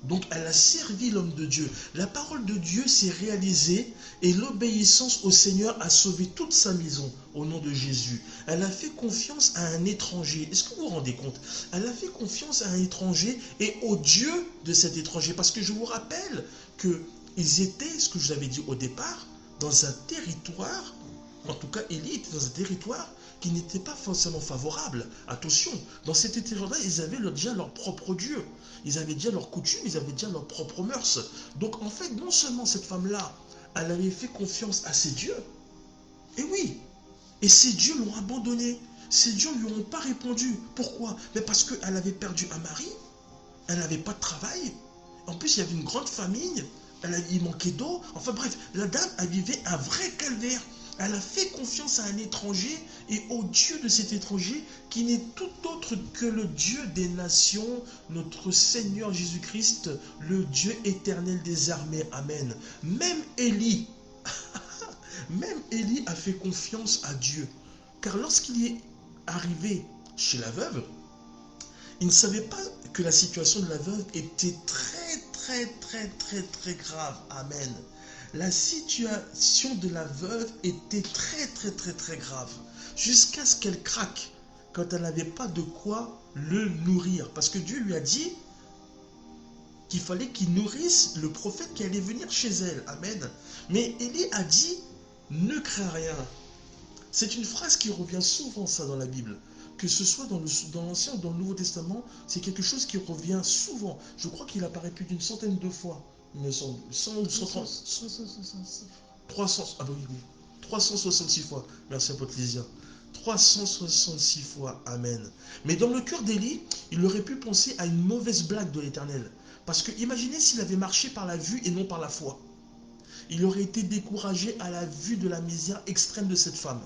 Donc elle a servi l'homme de Dieu. La parole de Dieu s'est réalisée et l'obéissance au Seigneur a sauvé toute sa maison au nom de Jésus. Elle a fait confiance à un étranger. Est-ce que vous vous rendez compte? Elle a fait confiance à un étranger et au Dieu de cet étranger. Parce que je vous rappelle qu'ils étaient, ce que je vous avais dit au départ, dans un territoire, en tout cas Élie était dans un territoire qui n'était pas forcément favorable. Attention, dans cet territoire-là, ils avaient déjà leur propre Dieu. Ils avaient déjà leurs coutumes, ils avaient déjà leurs propres mœurs. Donc en fait, non seulement cette femme-là, elle avait fait confiance à ses dieux, et oui, et ces dieux l'ont abandonnée. Ces dieux ne lui ont pas répondu. Pourquoi? Mais parce qu'elle avait perdu un mari, elle n'avait pas de travail, en plus il y avait une grande famine, il manquait d'eau, enfin bref, la dame a vécu un vrai calvaire. Elle a fait confiance à un étranger et au Dieu de cet étranger qui n'est tout autre que le Dieu des nations, notre Seigneur Jésus-Christ, le Dieu éternel des armées. Amen. Même Élie a fait confiance à Dieu. Car lorsqu'il est arrivé chez la veuve, il ne savait pas que la situation de la veuve était très grave. Amen. La situation de la veuve était très grave. Jusqu'à ce qu'elle craque quand elle n'avait pas de quoi le nourrir. Parce que Dieu lui a dit qu'il fallait qu'il nourrisse le prophète qui allait venir chez elle. Amen. Mais Élie a dit, ne crains rien. C'est une phrase qui revient souvent ça dans la Bible. Que ce soit dans l'Ancien ou dans le Nouveau Testament, c'est quelque chose qui revient souvent. Je crois qu'il apparaît plus d'une centaine de fois. Il me semble. 100 ou 130. 366 300, ah bah oui. 366 fois. Merci à Potlésia. 366 fois. Amen. Mais dans le cœur d'Élie, il aurait pu penser à une mauvaise blague de l'Éternel. Parce que imaginez s'il avait marché par la vue et non par la foi. Il aurait été découragé à la vue de la misère extrême de cette femme.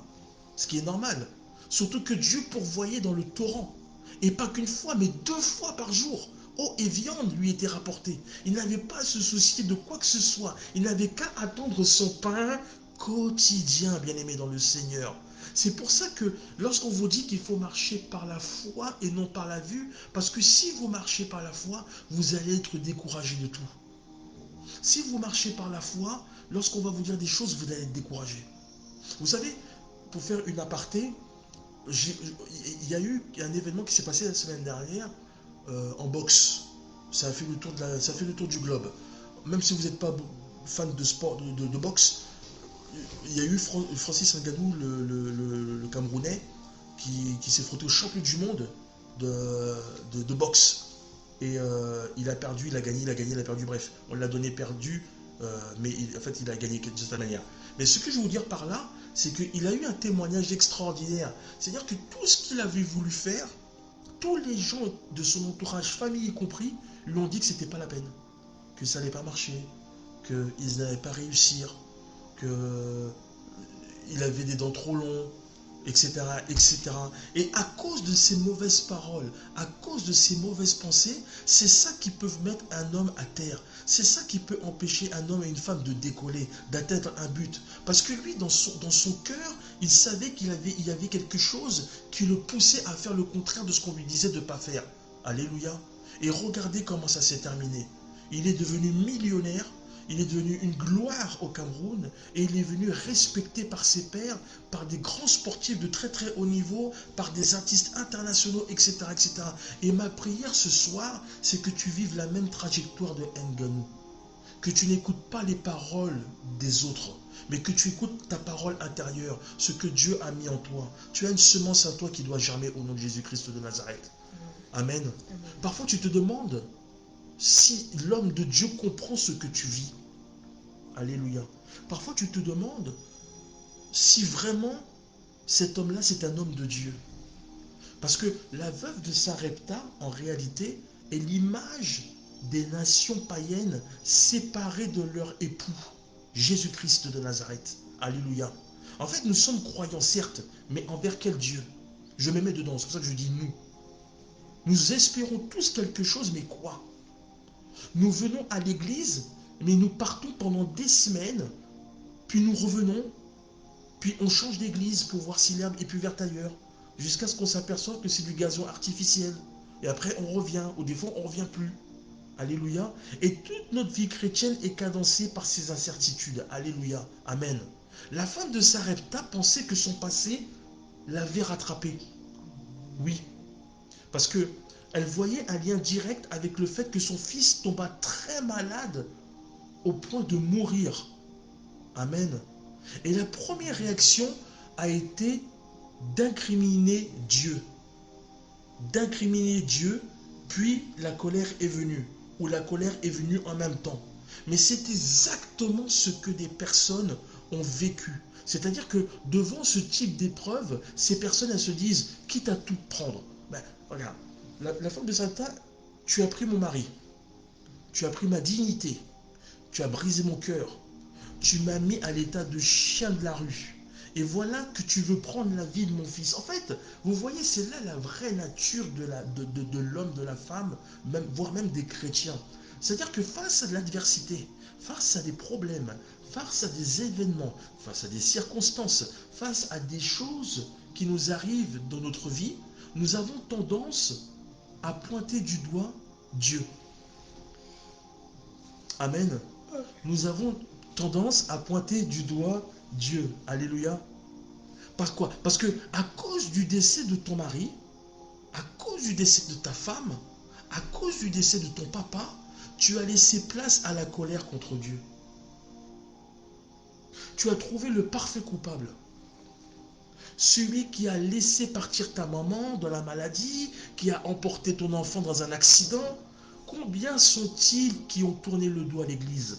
Ce qui est normal. Surtout que Dieu pourvoyait dans le torrent. Et pas qu'une fois, mais 2 fois par jour. Eau et viande lui étaient rapportées. Il n'avait pas à se soucier de quoi que ce soit. Il n'avait qu'à attendre son pain quotidien, bien-aimé dans le Seigneur. C'est pour ça que lorsqu'on vous dit qu'il faut marcher par la foi et non par la vue, parce que si vous marchez par la foi, vous allez être découragé de tout. Si vous marchez par la foi, lorsqu'on va vous dire des choses, vous allez être découragé. Vous savez, pour faire une aparté, il y a eu un événement qui s'est passé la semaine dernière en boxe. Ça a fait le tour du globe. Même si vous n'êtes pas fan de sport, de boxe, il y a eu Francis Ngannou, le Camerounais, qui s'est frotté au champion du monde de boxe. Et il a perdu, il a gagné, il a perdu, bref. On l'a donné perdu, mais en fait il a gagné de cette manière. Mais ce que je veux vous dire par là, c'est qu'il a eu un témoignage extraordinaire. C'est-à-dire que tout ce qu'il avait voulu faire, tous les gens de son entourage, famille y compris, lui ont dit que c'était pas la peine, que ça n'allait pas marcher, qu'ils n'allaient pas réussir, qu'il avait des dents trop longues, etc., etc. Et à cause de ces mauvaises paroles, à cause de ces mauvaises pensées, c'est ça qui peut mettre un homme à terre. C'est ça qui peut empêcher un homme et une femme de décoller, d'atteindre un but. Parce que lui, dans son cœur, il savait qu'il y avait quelque chose qui le poussait à faire le contraire de ce qu'on lui disait de ne pas faire. Alléluia. Et regardez comment ça s'est terminé. Il est devenu millionnaire. Il est devenu une gloire au Cameroun et il est venu respecté par ses pairs, par des grands sportifs de très haut niveau, par des artistes internationaux, etc. etc. Et ma prière ce soir, c'est que tu vives la même trajectoire de Ngannou. Que tu n'écoutes pas les paroles des autres, mais que tu écoutes ta parole intérieure, ce que Dieu a mis en toi. Tu as une semence en toi qui doit germer au nom de Jésus-Christ de Nazareth. Amen. Parfois tu te demandes si l'homme de Dieu comprend ce que tu vis. Alléluia. Parfois tu te demandes si vraiment cet homme-là, c'est un homme de Dieu. Parce que la veuve de Sarepta, en réalité, est l'image des nations païennes séparées de leur époux, Jésus-Christ de Nazareth. Alléluia. En fait, nous sommes croyants, certes, mais envers quel Dieu? Je me mets dedans, c'est pour ça que je dis nous. Nous espérons tous quelque chose, mais quoi? Nous venons à l'église, mais nous partons pendant des semaines, puis nous revenons, puis on change d'église pour voir si l'herbe est plus verte ailleurs, jusqu'à ce qu'on s'aperçoive que c'est du gazon artificiel. Et après, on revient, ou des fois, on ne revient plus. Alléluia. Et toute notre vie chrétienne est cadencée par ces incertitudes. Alléluia. Amen. La femme de Sarepta pensait que son passé l'avait rattrapée. Oui. Parce que elle voyait un lien direct avec le fait que son fils tomba très malade au point de mourir. Amen. Et la première réaction a été d'incriminer Dieu. D'incriminer Dieu, puis la colère est venue. Ou la colère est venue en même temps. Mais c'est exactement ce que des personnes ont vécu. C'est-à-dire que devant ce type d'épreuve, ces personnes, elles se disent, quitte à tout prendre. Ben, regarde, la femme de Satan, tu as pris mon mari, tu as pris ma dignité, tu as brisé mon cœur, tu m'as mis à l'état de chien de la rue. Et voilà que tu veux prendre la vie de mon fils. En fait, vous voyez, c'est là la vraie nature de l'homme, de la femme, même, voire même des chrétiens. C'est-à-dire que face à de l'adversité, face à des problèmes, face à des événements, face à des circonstances, face à des choses qui nous arrivent dans notre vie, nous avons tendance à pointer du doigt Dieu. Amen. Nous avons tendance à pointer du doigt Dieu. Alléluia. Par quoi? Parce que à cause du décès de ton mari, à cause du décès de ta femme, à cause du décès de ton papa, tu as laissé place à la colère contre Dieu. Tu as trouvé le parfait coupable. Celui qui a laissé partir ta maman dans la maladie, qui a emporté ton enfant dans un accident. Combien sont-ils qui ont tourné le dos à l'église?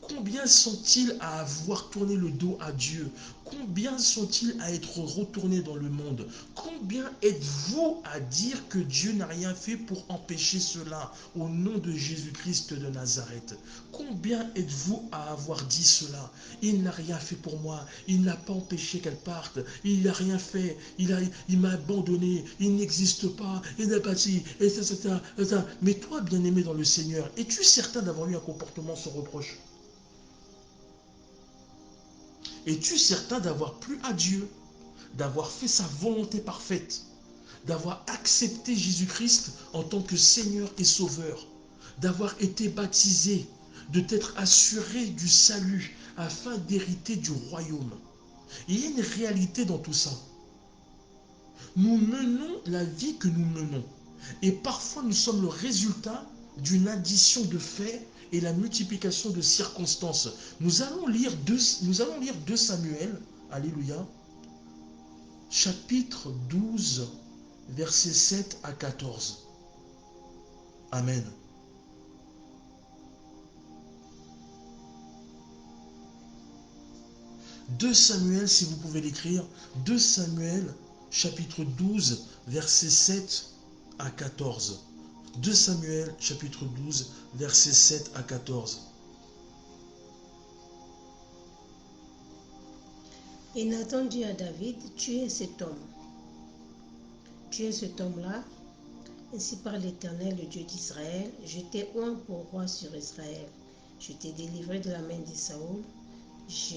Combien sont-ils à avoir tourné le dos à Dieu? Combien sont-ils à être retournés dans le monde? Combien êtes-vous à dire que Dieu n'a rien fait pour empêcher cela au nom de Jésus-Christ de Nazareth? Combien êtes-vous à avoir dit cela? Il n'a rien fait pour moi, il n'a pas empêché qu'elle parte, il n'a rien fait, il m'a abandonné, il n'existe pas, il n'a pas dit, etc. Mais toi, bien-aimé dans le Seigneur, es-tu certain d'avoir eu un comportement sans reproche? Es-tu certain d'avoir plu à Dieu, d'avoir fait sa volonté parfaite, d'avoir accepté Jésus-Christ en tant que Seigneur et Sauveur, d'avoir été baptisé, de t'être assuré du salut afin d'hériter du royaume? Il y a une réalité dans tout ça. Nous menons la vie que nous menons. Et parfois nous sommes le résultat d'une addition de faits et la multiplication de circonstances. Nous allons lire 2 Samuel, alléluia, chapitre 12, versets 7 à 14. Amen. « 2 Samuel, si vous pouvez l'écrire, 2 Samuel, chapitre 12, versets 7 à 14. 2 Samuel, chapitre 12, versets 7 à 14. Et Nathan dit à David, tu es cet homme. Tu es cet homme-là. Ainsi par l'Éternel, le Dieu d'Israël, je t'ai oint pour roi sur Israël. Je t'ai délivré de la main d'Saoul. Je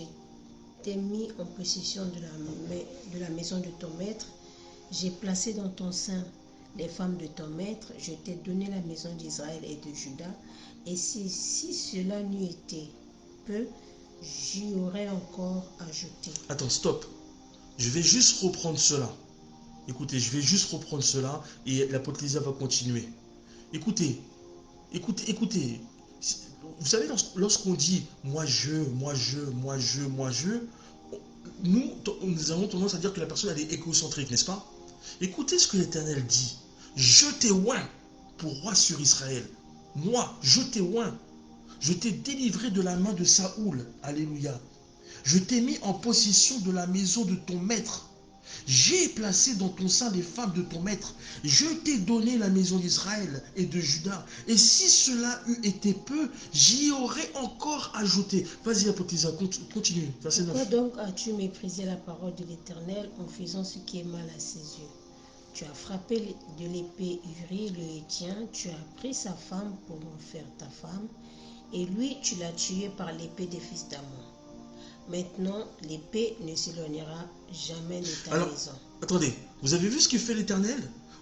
t'ai mis en possession de la maison de ton maître. J'ai placé dans ton sein les femmes de ton maître. Je t'ai donné la maison d'Israël et de Juda. Et si cela n'eût été peu, j'y aurais encore ajouté. Attends, stop. Je vais juste reprendre cela. Écoutez, je vais juste reprendre cela et l'apôtre Lisa va continuer. Écoutez. Vous savez, lorsqu'on dit moi je, nous avons tendance à dire que la personne elle est égocentrique, n'est-ce pas? Écoutez ce que l'Éternel dit. Je t'ai oint pour roi sur Israël. Moi, je t'ai oint. Je t'ai délivré de la main de Saoul. Alléluia. Je t'ai mis en possession de la maison de ton maître. J'ai placé dans ton sein les femmes de ton maître. Je t'ai donné la maison d'Israël et de Juda. Et si cela eût été peu, j'y aurais encore ajouté. Vas-y, apôtre, continue. Verset Pourquoi 9. donc as-tu méprisé la parole de l'Éternel en faisant ce qui est mal à ses yeux? Tu as frappé de l'épée Uri le Héthien, tu as pris sa femme pour en faire ta femme, et lui tu l'as tué par l'épée des fils d'Ammon. Maintenant, l'épée ne s'éloignera jamais de ta Alors, maison. attendez, vous avez vu ce qu'il fait l'Éternel?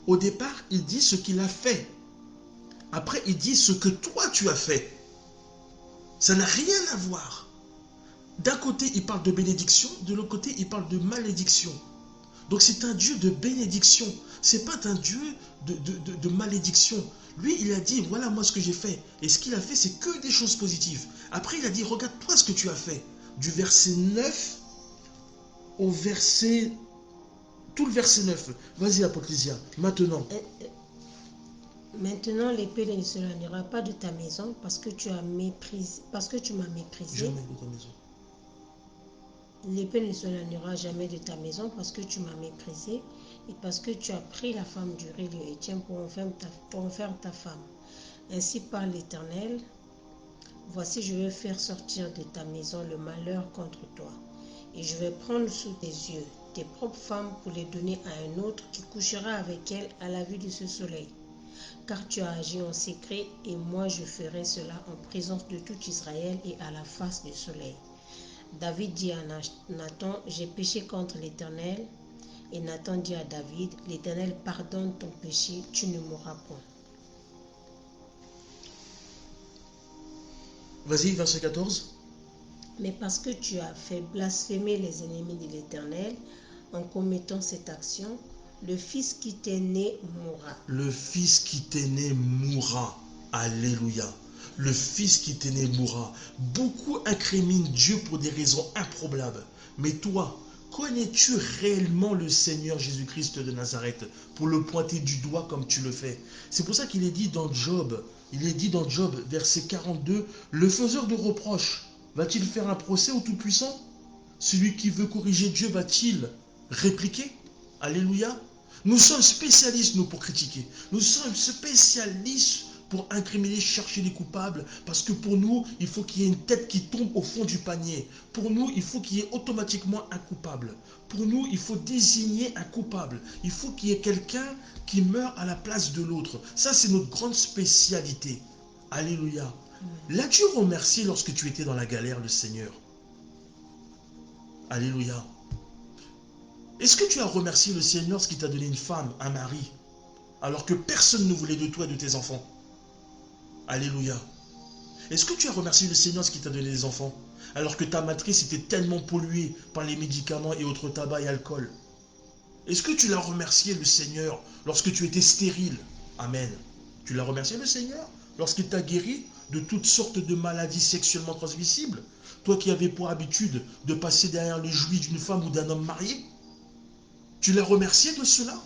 Au départ, il dit ce qu'il a fait. Après, il dit ce que toi tu as fait. Ça n'a rien à voir. D'un côté, il parle de bénédiction, de l'autre côté, il parle de malédiction. Donc c'est un Dieu de bénédiction. C'est pas un Dieu de malédiction. Lui, il a dit, voilà moi ce que j'ai fait. Et ce qu'il a fait, c'est que des choses positives. Après, il a dit, regarde-toi ce que tu as fait. Du verset 9 au verset... Tout le verset 9. Vas-y, apôtre Lysia, maintenant. Maintenant, l'épée ne s'éloignera pas de ta maison parce que tu m'as méprisé. Jamais de ta maison. L'épée ne s'éloignera jamais de ta maison parce que tu m'as méprisé et parce que tu as pris la femme d'Uri le Héthien pour en faire ta femme. Ainsi parle l'Éternel, voici je vais faire sortir de ta maison le malheur contre toi, et je vais prendre sous tes yeux tes propres femmes pour les donner à un autre qui couchera avec elles à la vue de ce soleil. Car tu as agi en secret, et moi je ferai cela en présence de tout Israël et à la face du soleil. David dit à Nathan, j'ai péché contre l'Éternel. Et Nathan dit à David, l'Éternel pardonne ton péché, tu ne mourras point. Vas-y, verset 14. Mais parce que tu as fait blasphémer les ennemis de l'Éternel en commettant cette action, le fils qui t'est né mourra. Le fils qui t'est né mourra. Alléluia. Le fils qui t'est né mourra. Beaucoup incriminent Dieu pour des raisons improbables. Mais toi, connais-tu réellement le Seigneur Jésus-Christ de Nazareth pour le pointer du doigt comme tu le fais? C'est pour ça qu'il est dit dans Job, verset 42, le faiseur de reproches va-t-il faire un procès au Tout-Puissant? Celui qui veut corriger Dieu va-t-il répliquer? Alléluia. Nous sommes spécialistes, nous, pour critiquer. Nous sommes spécialistes pour incriminer, chercher les coupables. Parce que pour nous, il faut qu'il y ait une tête qui tombe au fond du panier. Pour nous, il faut qu'il y ait automatiquement un coupable. Pour nous, il faut désigner un coupable. Il faut qu'il y ait quelqu'un qui meurt à la place de l'autre. Ça, c'est notre grande spécialité. Alléluia. L'as-tu remercié lorsque tu étais dans la galère, le Seigneur? Alléluia. Est-ce que tu as remercié le Seigneur lorsqu'il t'a donné une femme, un mari, alors que personne ne voulait de toi et de tes enfants? Alléluia. Est-ce que tu as remercié le Seigneur lorsqu'il t'a donné des enfants, alors que ta matrice était tellement polluée par les médicaments et autres tabac et alcool? Est-ce que tu l'as remercié le Seigneur lorsque tu étais stérile? Amen. Tu l'as remercié le Seigneur lorsqu'il t'a guéri de toutes sortes de maladies sexuellement transmissibles? Toi qui avais pour habitude de passer derrière le joug d'une femme ou d'un homme marié? Tu l'as remercié de cela?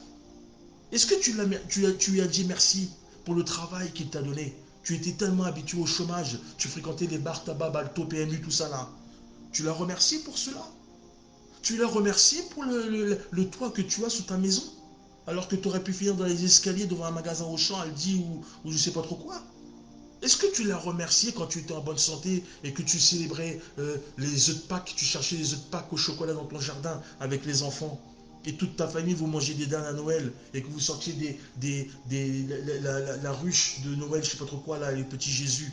Est-ce que tu lui as dit merci pour le travail qu'il t'a donné? Tu étais tellement habitué au chômage, tu fréquentais les bars, tabac, balto, PMU, tout ça là. Tu l'as remercié pour cela? Tu l'as remercié pour le toit que tu as sous ta maison? Alors que tu aurais pu finir dans les escaliers devant un magasin Auchan, Aldi ou je sais pas trop quoi? Est-ce que tu l'as remercié quand tu étais en bonne santé et que tu célébrais les œufs de Pâques, tu cherchais les œufs de Pâques au chocolat dans ton jardin avec les enfants? Et toute ta famille, vous mangez des dindes à Noël et que vous sortiez la ruche de Noël, je sais pas trop quoi, là, les petits Jésus.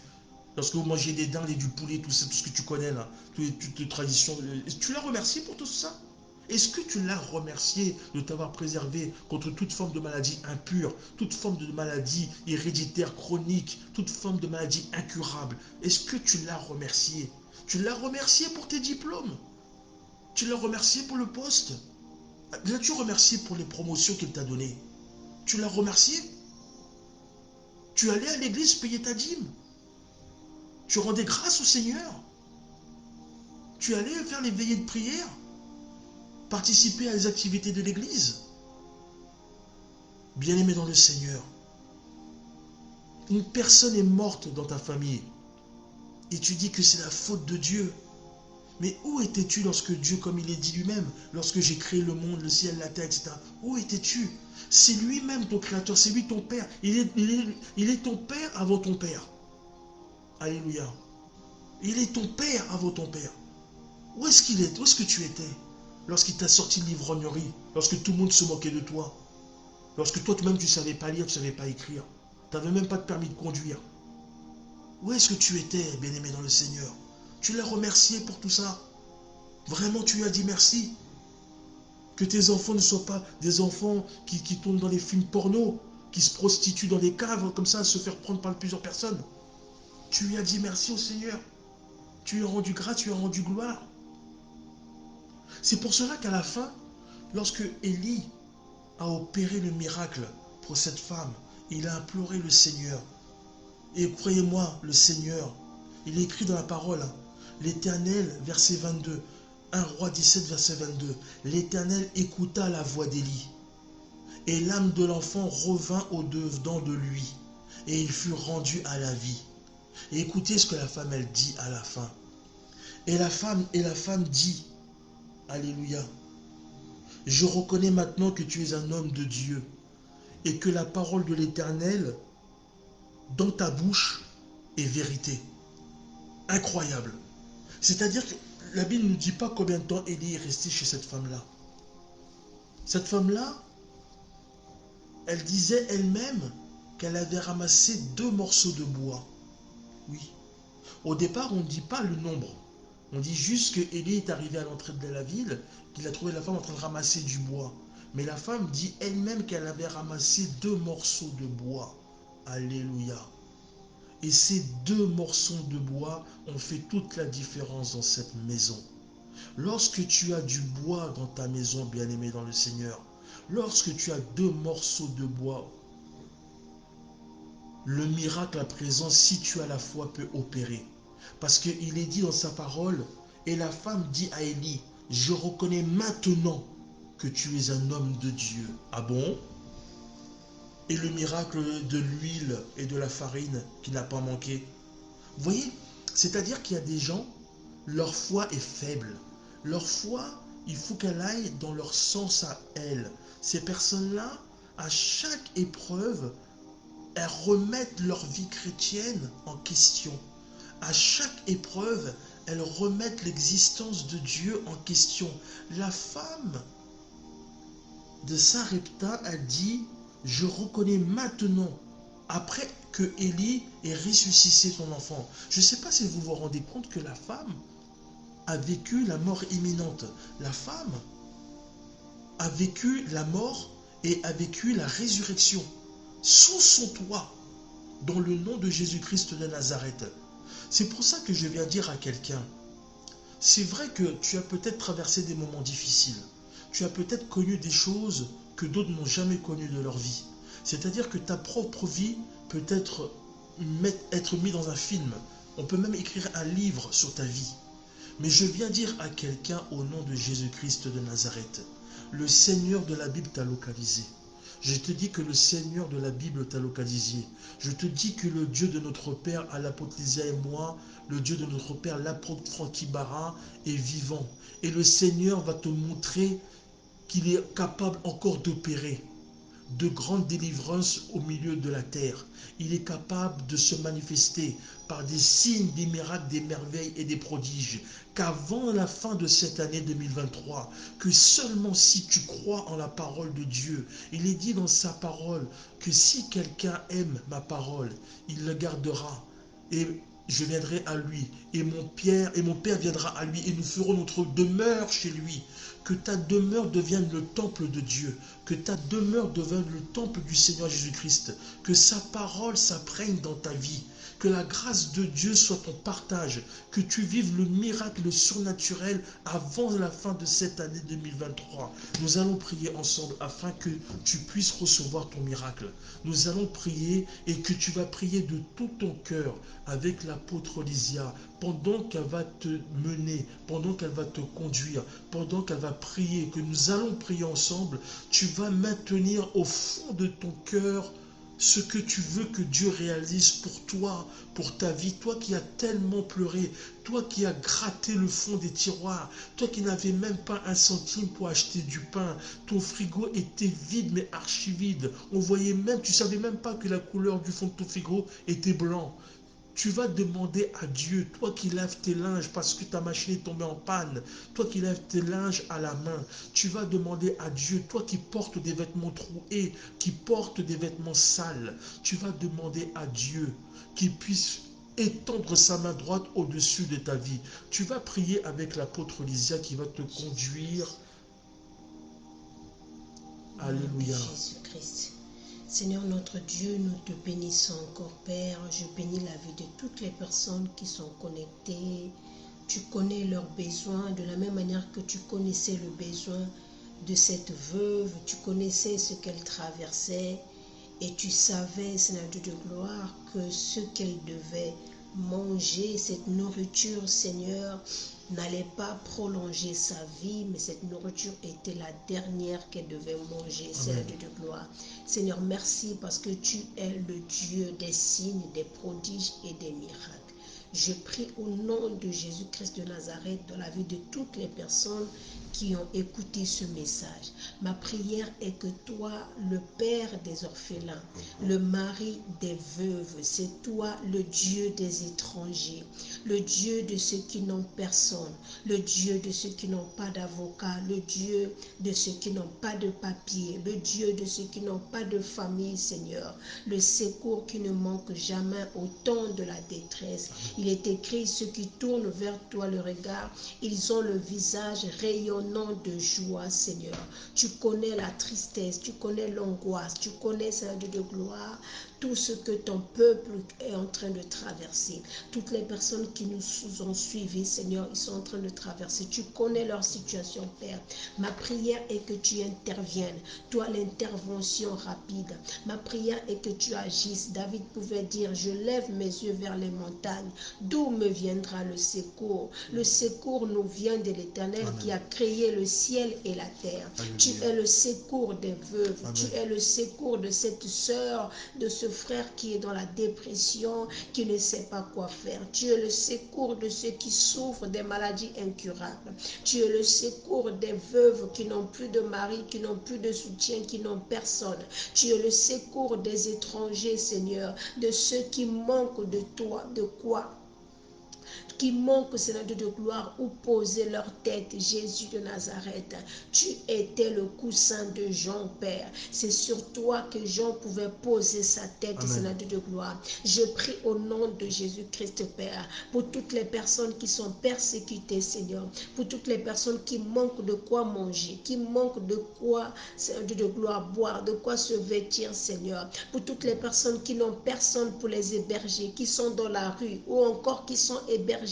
Lorsque vous mangez des dindes et du poulet, tout ce que tu connais là, toutes les traditions. Tu l'as remercié pour tout ça? Est-ce que tu l'as remercié de t'avoir préservé contre toute forme de maladie impure, toute forme de maladie héréditaire chronique, toute forme de maladie incurable? Est-ce que tu l'as remercié? Tu l'as remercié pour tes diplômes? Tu l'as remercié pour le poste? L'as-tu remercié pour les promotions qu'il t'a données? Tu l'as remercié? Tu allais à l'église payer ta dîme? Tu rendais grâce au Seigneur? Tu allais faire les veillées de prière? Participer à les activités de l'église? Bien-aimé dans le Seigneur, une personne est morte dans ta famille et tu dis que c'est la faute de Dieu. Mais où étais-tu lorsque Dieu, comme il est dit lui-même, lorsque j'ai créé le monde, le ciel, la terre, etc. Où étais-tu? C'est lui-même ton créateur, c'est lui ton père. Il est ton père avant ton père. Alléluia. Il est ton père avant ton père. Où est-ce qu'il est? Où est-ce que tu étais lorsqu'il t'a sorti de l'ivrognerie, lorsque tout le monde se moquait de toi, lorsque toi-même tu ne savais pas lire, tu ne savais pas écrire, tu n'avais même pas de permis de conduire? Où est-ce que tu étais, bien-aimé dans le Seigneur? Tu l'as remercié pour tout ça? Vraiment, tu lui as dit merci? Que tes enfants ne soient pas des enfants qui tournent dans les films porno, qui se prostituent dans des caves comme ça, à se faire prendre par plusieurs personnes. Tu lui as dit merci au Seigneur. Tu lui as rendu grâce, tu lui as rendu gloire. C'est pour cela qu'à la fin, lorsque Élie a opéré le miracle pour cette femme, il a imploré le Seigneur. Et croyez-moi, le Seigneur, il est écrit dans la parole, l'Éternel, verset 22, 1 Roi 17, verset 22, l'Éternel écouta la voix d'Élie, et l'âme de l'enfant revint au-dedans de lui, et il fut rendu à la vie. Et écoutez ce que la femme, elle dit à la fin. Et la femme dit, alléluia, je reconnais maintenant que tu es un homme de Dieu, et que la parole de l'Éternel dans ta bouche est vérité. Incroyable. C'est-à-dire que la Bible ne nous dit pas combien de temps Élie est resté chez cette femme-là. Cette femme-là, elle disait elle-même qu'elle avait ramassé 2 morceaux de bois. Oui. Au départ, on ne dit pas le nombre. On dit juste que Élie est arrivé à l'entrée de la ville, qu'il a trouvé la femme en train de ramasser du bois. Mais la femme dit elle-même qu'elle avait ramassé 2 morceaux de bois. Alléluia. Et ces 2 morceaux de bois ont fait toute la différence dans cette maison. Lorsque tu as du bois dans ta maison, bien-aimé dans le Seigneur, lorsque tu as 2 morceaux de bois, le miracle à présent, si tu as la foi, peut opérer. Parce qu'il est dit dans sa parole, et la femme dit à Élie, je reconnais maintenant que tu es un homme de Dieu. Ah bon? Et le miracle de l'huile et de la farine qui n'a pas manqué. Vous voyez, c'est-à-dire qu'il y a des gens, leur foi est faible. Leur foi, il faut qu'elle aille dans leur sens à elles. Ces personnes-là, à chaque épreuve, elles remettent leur vie chrétienne en question. À chaque épreuve, elles remettent l'existence de Dieu en question. La femme de Sarepta a dit, je reconnais maintenant, après que Élie ait ressuscité son enfant. Je ne sais pas si vous vous rendez compte que la femme a vécu la mort imminente. La femme a vécu la mort et a vécu la résurrection sous son toit, dans le nom de Jésus-Christ de Nazareth. C'est pour ça que je viens dire à quelqu'un, c'est vrai que tu as peut-être traversé des moments difficiles, tu as peut-être connu des choses que d'autres n'ont jamais connues de leur vie. C'est-à-dire que ta propre vie peut être mise dans un film, on peut même écrire un livre sur ta vie. Mais je viens dire à quelqu'un au nom de Jésus-Christ de Nazareth, le Seigneur de la Bible t'a localisé. Je te dis que le Seigneur de la Bible t'a localisé. Je te dis que le Dieu de notre Père, à l'apôtre Lysia et moi, le Dieu de notre Père, l'apôtre Francky Barra, est vivant. Et le Seigneur va te montrer qu'il est capable encore d'opérer de grandes délivrances au milieu de la terre. Il est capable de se manifester par des signes, des miracles, des merveilles et des prodiges. Qu'avant la fin de cette année 2023, que seulement si tu crois en la parole de Dieu, il est dit dans sa parole que si quelqu'un aime ma parole, il le gardera. Et je viendrai à lui, et mon Père viendra à lui, et nous ferons notre demeure chez lui. Que ta demeure devienne le temple de Dieu, que ta demeure devienne le temple du Seigneur Jésus-Christ, que sa parole s'imprègne dans ta vie, que la grâce de Dieu soit ton partage, que tu vives le miracle surnaturel avant la fin de cette année 2023. Nous allons prier ensemble afin que tu puisses recevoir ton miracle. Nous allons prier et que tu vas prier de tout ton cœur avec l'apôtre Lysia, pendant qu'elle va te mener, pendant qu'elle va te conduire, pendant qu'elle va prier, que nous allons prier ensemble, tu vas maintenir au fond de ton cœur ce que tu veux que Dieu réalise pour toi, pour ta vie, toi qui as tellement pleuré, toi qui as gratté le fond des tiroirs, toi qui n'avais même pas un centime pour acheter du pain, ton frigo était vide mais archi vide, on voyait même, tu savais même pas que la couleur du fond de ton frigo était blanc. Tu vas demander à Dieu, toi qui laves tes linges parce que ta machine est tombée en panne, toi qui laves tes linges à la main, tu vas demander à Dieu, toi qui portes des vêtements troués, qui portes des vêtements sales, tu vas demander à Dieu qu'il puisse étendre sa main droite au-dessus de ta vie. Tu vas prier avec l'apôtre Lysia qui va te conduire. Alléluia. Jésus-Christ. Seigneur notre Dieu, nous te bénissons encore, Père. Je bénis la vie de toutes les personnes qui sont connectées. Tu connais leurs besoins de la même manière que tu connaissais le besoin de cette veuve. Tu connaissais ce qu'elle traversait et tu savais, Seigneur Dieu de gloire, que ce qu'elle devait manger, cette nourriture, Seigneur, n'allait pas prolonger sa vie, mais cette nourriture était la dernière qu'elle devait manger, Seigneur Dieu de gloire. Seigneur, merci parce que tu es le Dieu des signes, des prodiges et des miracles. Je prie au nom de Jésus-Christ de Nazareth dans la vie de toutes les personnes qui ont écouté ce message. Ma prière est que toi, le Père des orphelins, le mari des veuves, c'est toi le Dieu des étrangers, le Dieu de ceux qui n'ont personne, le Dieu de ceux qui n'ont pas d'avocat, le Dieu de ceux qui n'ont pas de papier, le Dieu de ceux qui n'ont pas de famille, Seigneur, le secours qui ne manque jamais au temps de la détresse. Il est écrit, ceux qui tournent vers toi le regard, ils ont le visage rayonnant de joie, Seigneur. Tu connais la tristesse, tu connais l'angoisse, tu connais, Seigneur Dieu de gloire, tout ce que ton peuple est en train de traverser. Toutes les personnes qui nous ont suivis, Seigneur, ils sont en train de traverser. Tu connais leur situation, Père. Ma prière est que tu interviennes. Toi, l'intervention rapide. Ma prière est que tu agisses. David pouvait dire, je lève mes yeux vers les montagnes. D'où me viendra le secours? Le secours nous vient de l'Éternel qui a créé le ciel et la terre. Alléluia. Tu es le secours des veuves. Amen. Tu es le secours de cette sœur, de ce frère qui est dans la dépression, qui ne sait pas quoi faire. Tu es le secours de ceux qui souffrent des maladies incurables. Tu es le secours des veuves qui n'ont plus de mari, qui n'ont plus de soutien, qui n'ont personne. Tu es le secours des étrangers, Seigneur, de ceux qui manquent de toi, de quoi? Qui manquent, Seigneur Dieu de gloire, où poser leur tête, Jésus de Nazareth. Tu étais le coussin de Jean, Père. C'est sur toi que Jean pouvait poser sa tête, Amen. Seigneur Dieu de gloire. Je prie au nom de Jésus-Christ, Père, pour toutes les personnes qui sont persécutées, Seigneur, pour toutes les personnes qui manquent de quoi manger, qui manquent de quoi, Seigneur Dieu de gloire, boire, de quoi se vêtir, Seigneur, pour toutes les personnes qui n'ont personne pour les héberger, qui sont dans la rue, ou encore qui sont hébergés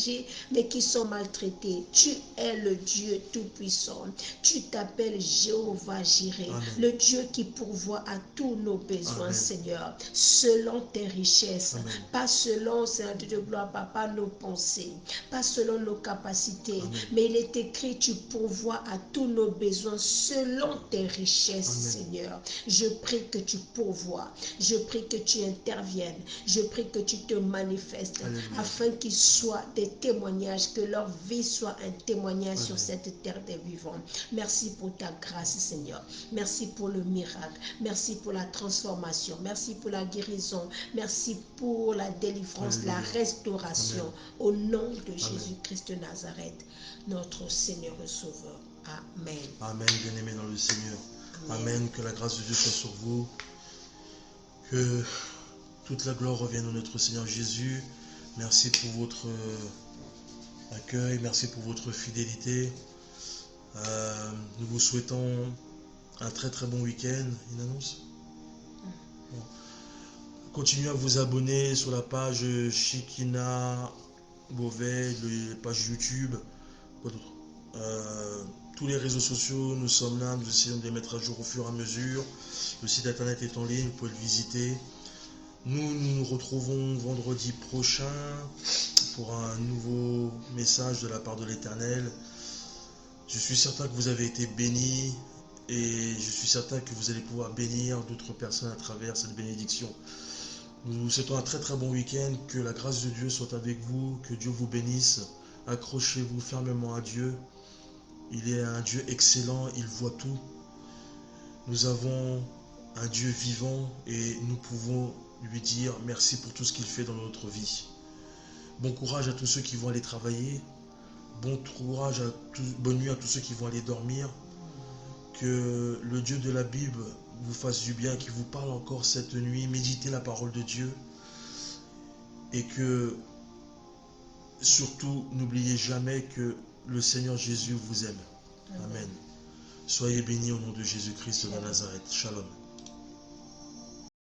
mais qui sont maltraités. Tu es le Dieu tout-puissant. Tu t'appelles Jéhovah Jireh, le Dieu qui pourvoit à tous nos besoins, Amen. Seigneur, selon tes richesses, Amen. Pas selon, Seigneur Dieu de gloire, Papa, nos pensées, pas selon nos capacités, Amen. Mais il est écrit, tu pourvois à tous nos besoins selon tes richesses, Amen. Seigneur. Je prie que tu pourvoies, je prie que tu interviennes, je prie que tu te manifestes, Alléluia. Afin qu'ils soient des témoignages, que leur vie soit un témoignage, Amen. Sur cette terre des vivants. Merci pour ta grâce, Seigneur. Merci pour le miracle. Merci pour la transformation. Merci pour la guérison. Merci pour la délivrance, Alléluia. La restauration. Amen. Au nom de Jésus-Christ de Nazareth, notre Seigneur et Sauveur. Amen. Amen, bien-aimé dans le Seigneur. Amen. Amen. Que la grâce de Dieu soit sur vous. Que toute la gloire revienne à notre Seigneur Jésus. Merci pour votre accueil, merci pour votre fidélité. Nous vous souhaitons un très très bon week-end. Une annonce ? Bon. Continuez à vous abonner sur la page Shekina Beauvais, la page YouTube. Quoi d'autre ? Tous les réseaux sociaux, nous sommes là, nous essayons de les mettre à jour au fur et à mesure. Le site internet est en ligne, vous pouvez le visiter. Nous nous retrouvons vendredi prochain pour un nouveau message de la part de l'Éternel. Je suis certain que vous avez été bénis Et je suis certain que vous allez pouvoir bénir d'autres personnes à travers cette bénédiction. Nous vous souhaitons un très très bon week-end. Que la grâce de Dieu soit avec vous. Que Dieu vous bénisse. Accrochez-vous fermement à Dieu. Il est un Dieu excellent. Il voit tout. Nous avons un Dieu vivant et nous pouvons lui dire merci pour tout ce qu'il fait dans notre vie. Bon courage à tous ceux qui vont aller travailler. Bon courage bonne nuit à tous ceux qui vont aller dormir. Que le Dieu de la Bible vous fasse du bien, qu'il vous parle encore cette nuit. Méditez la parole de Dieu. Et que, surtout, n'oubliez jamais que le Seigneur Jésus vous aime. Amen. Soyez bénis au nom de Jésus-Christ de Nazareth. Shalom.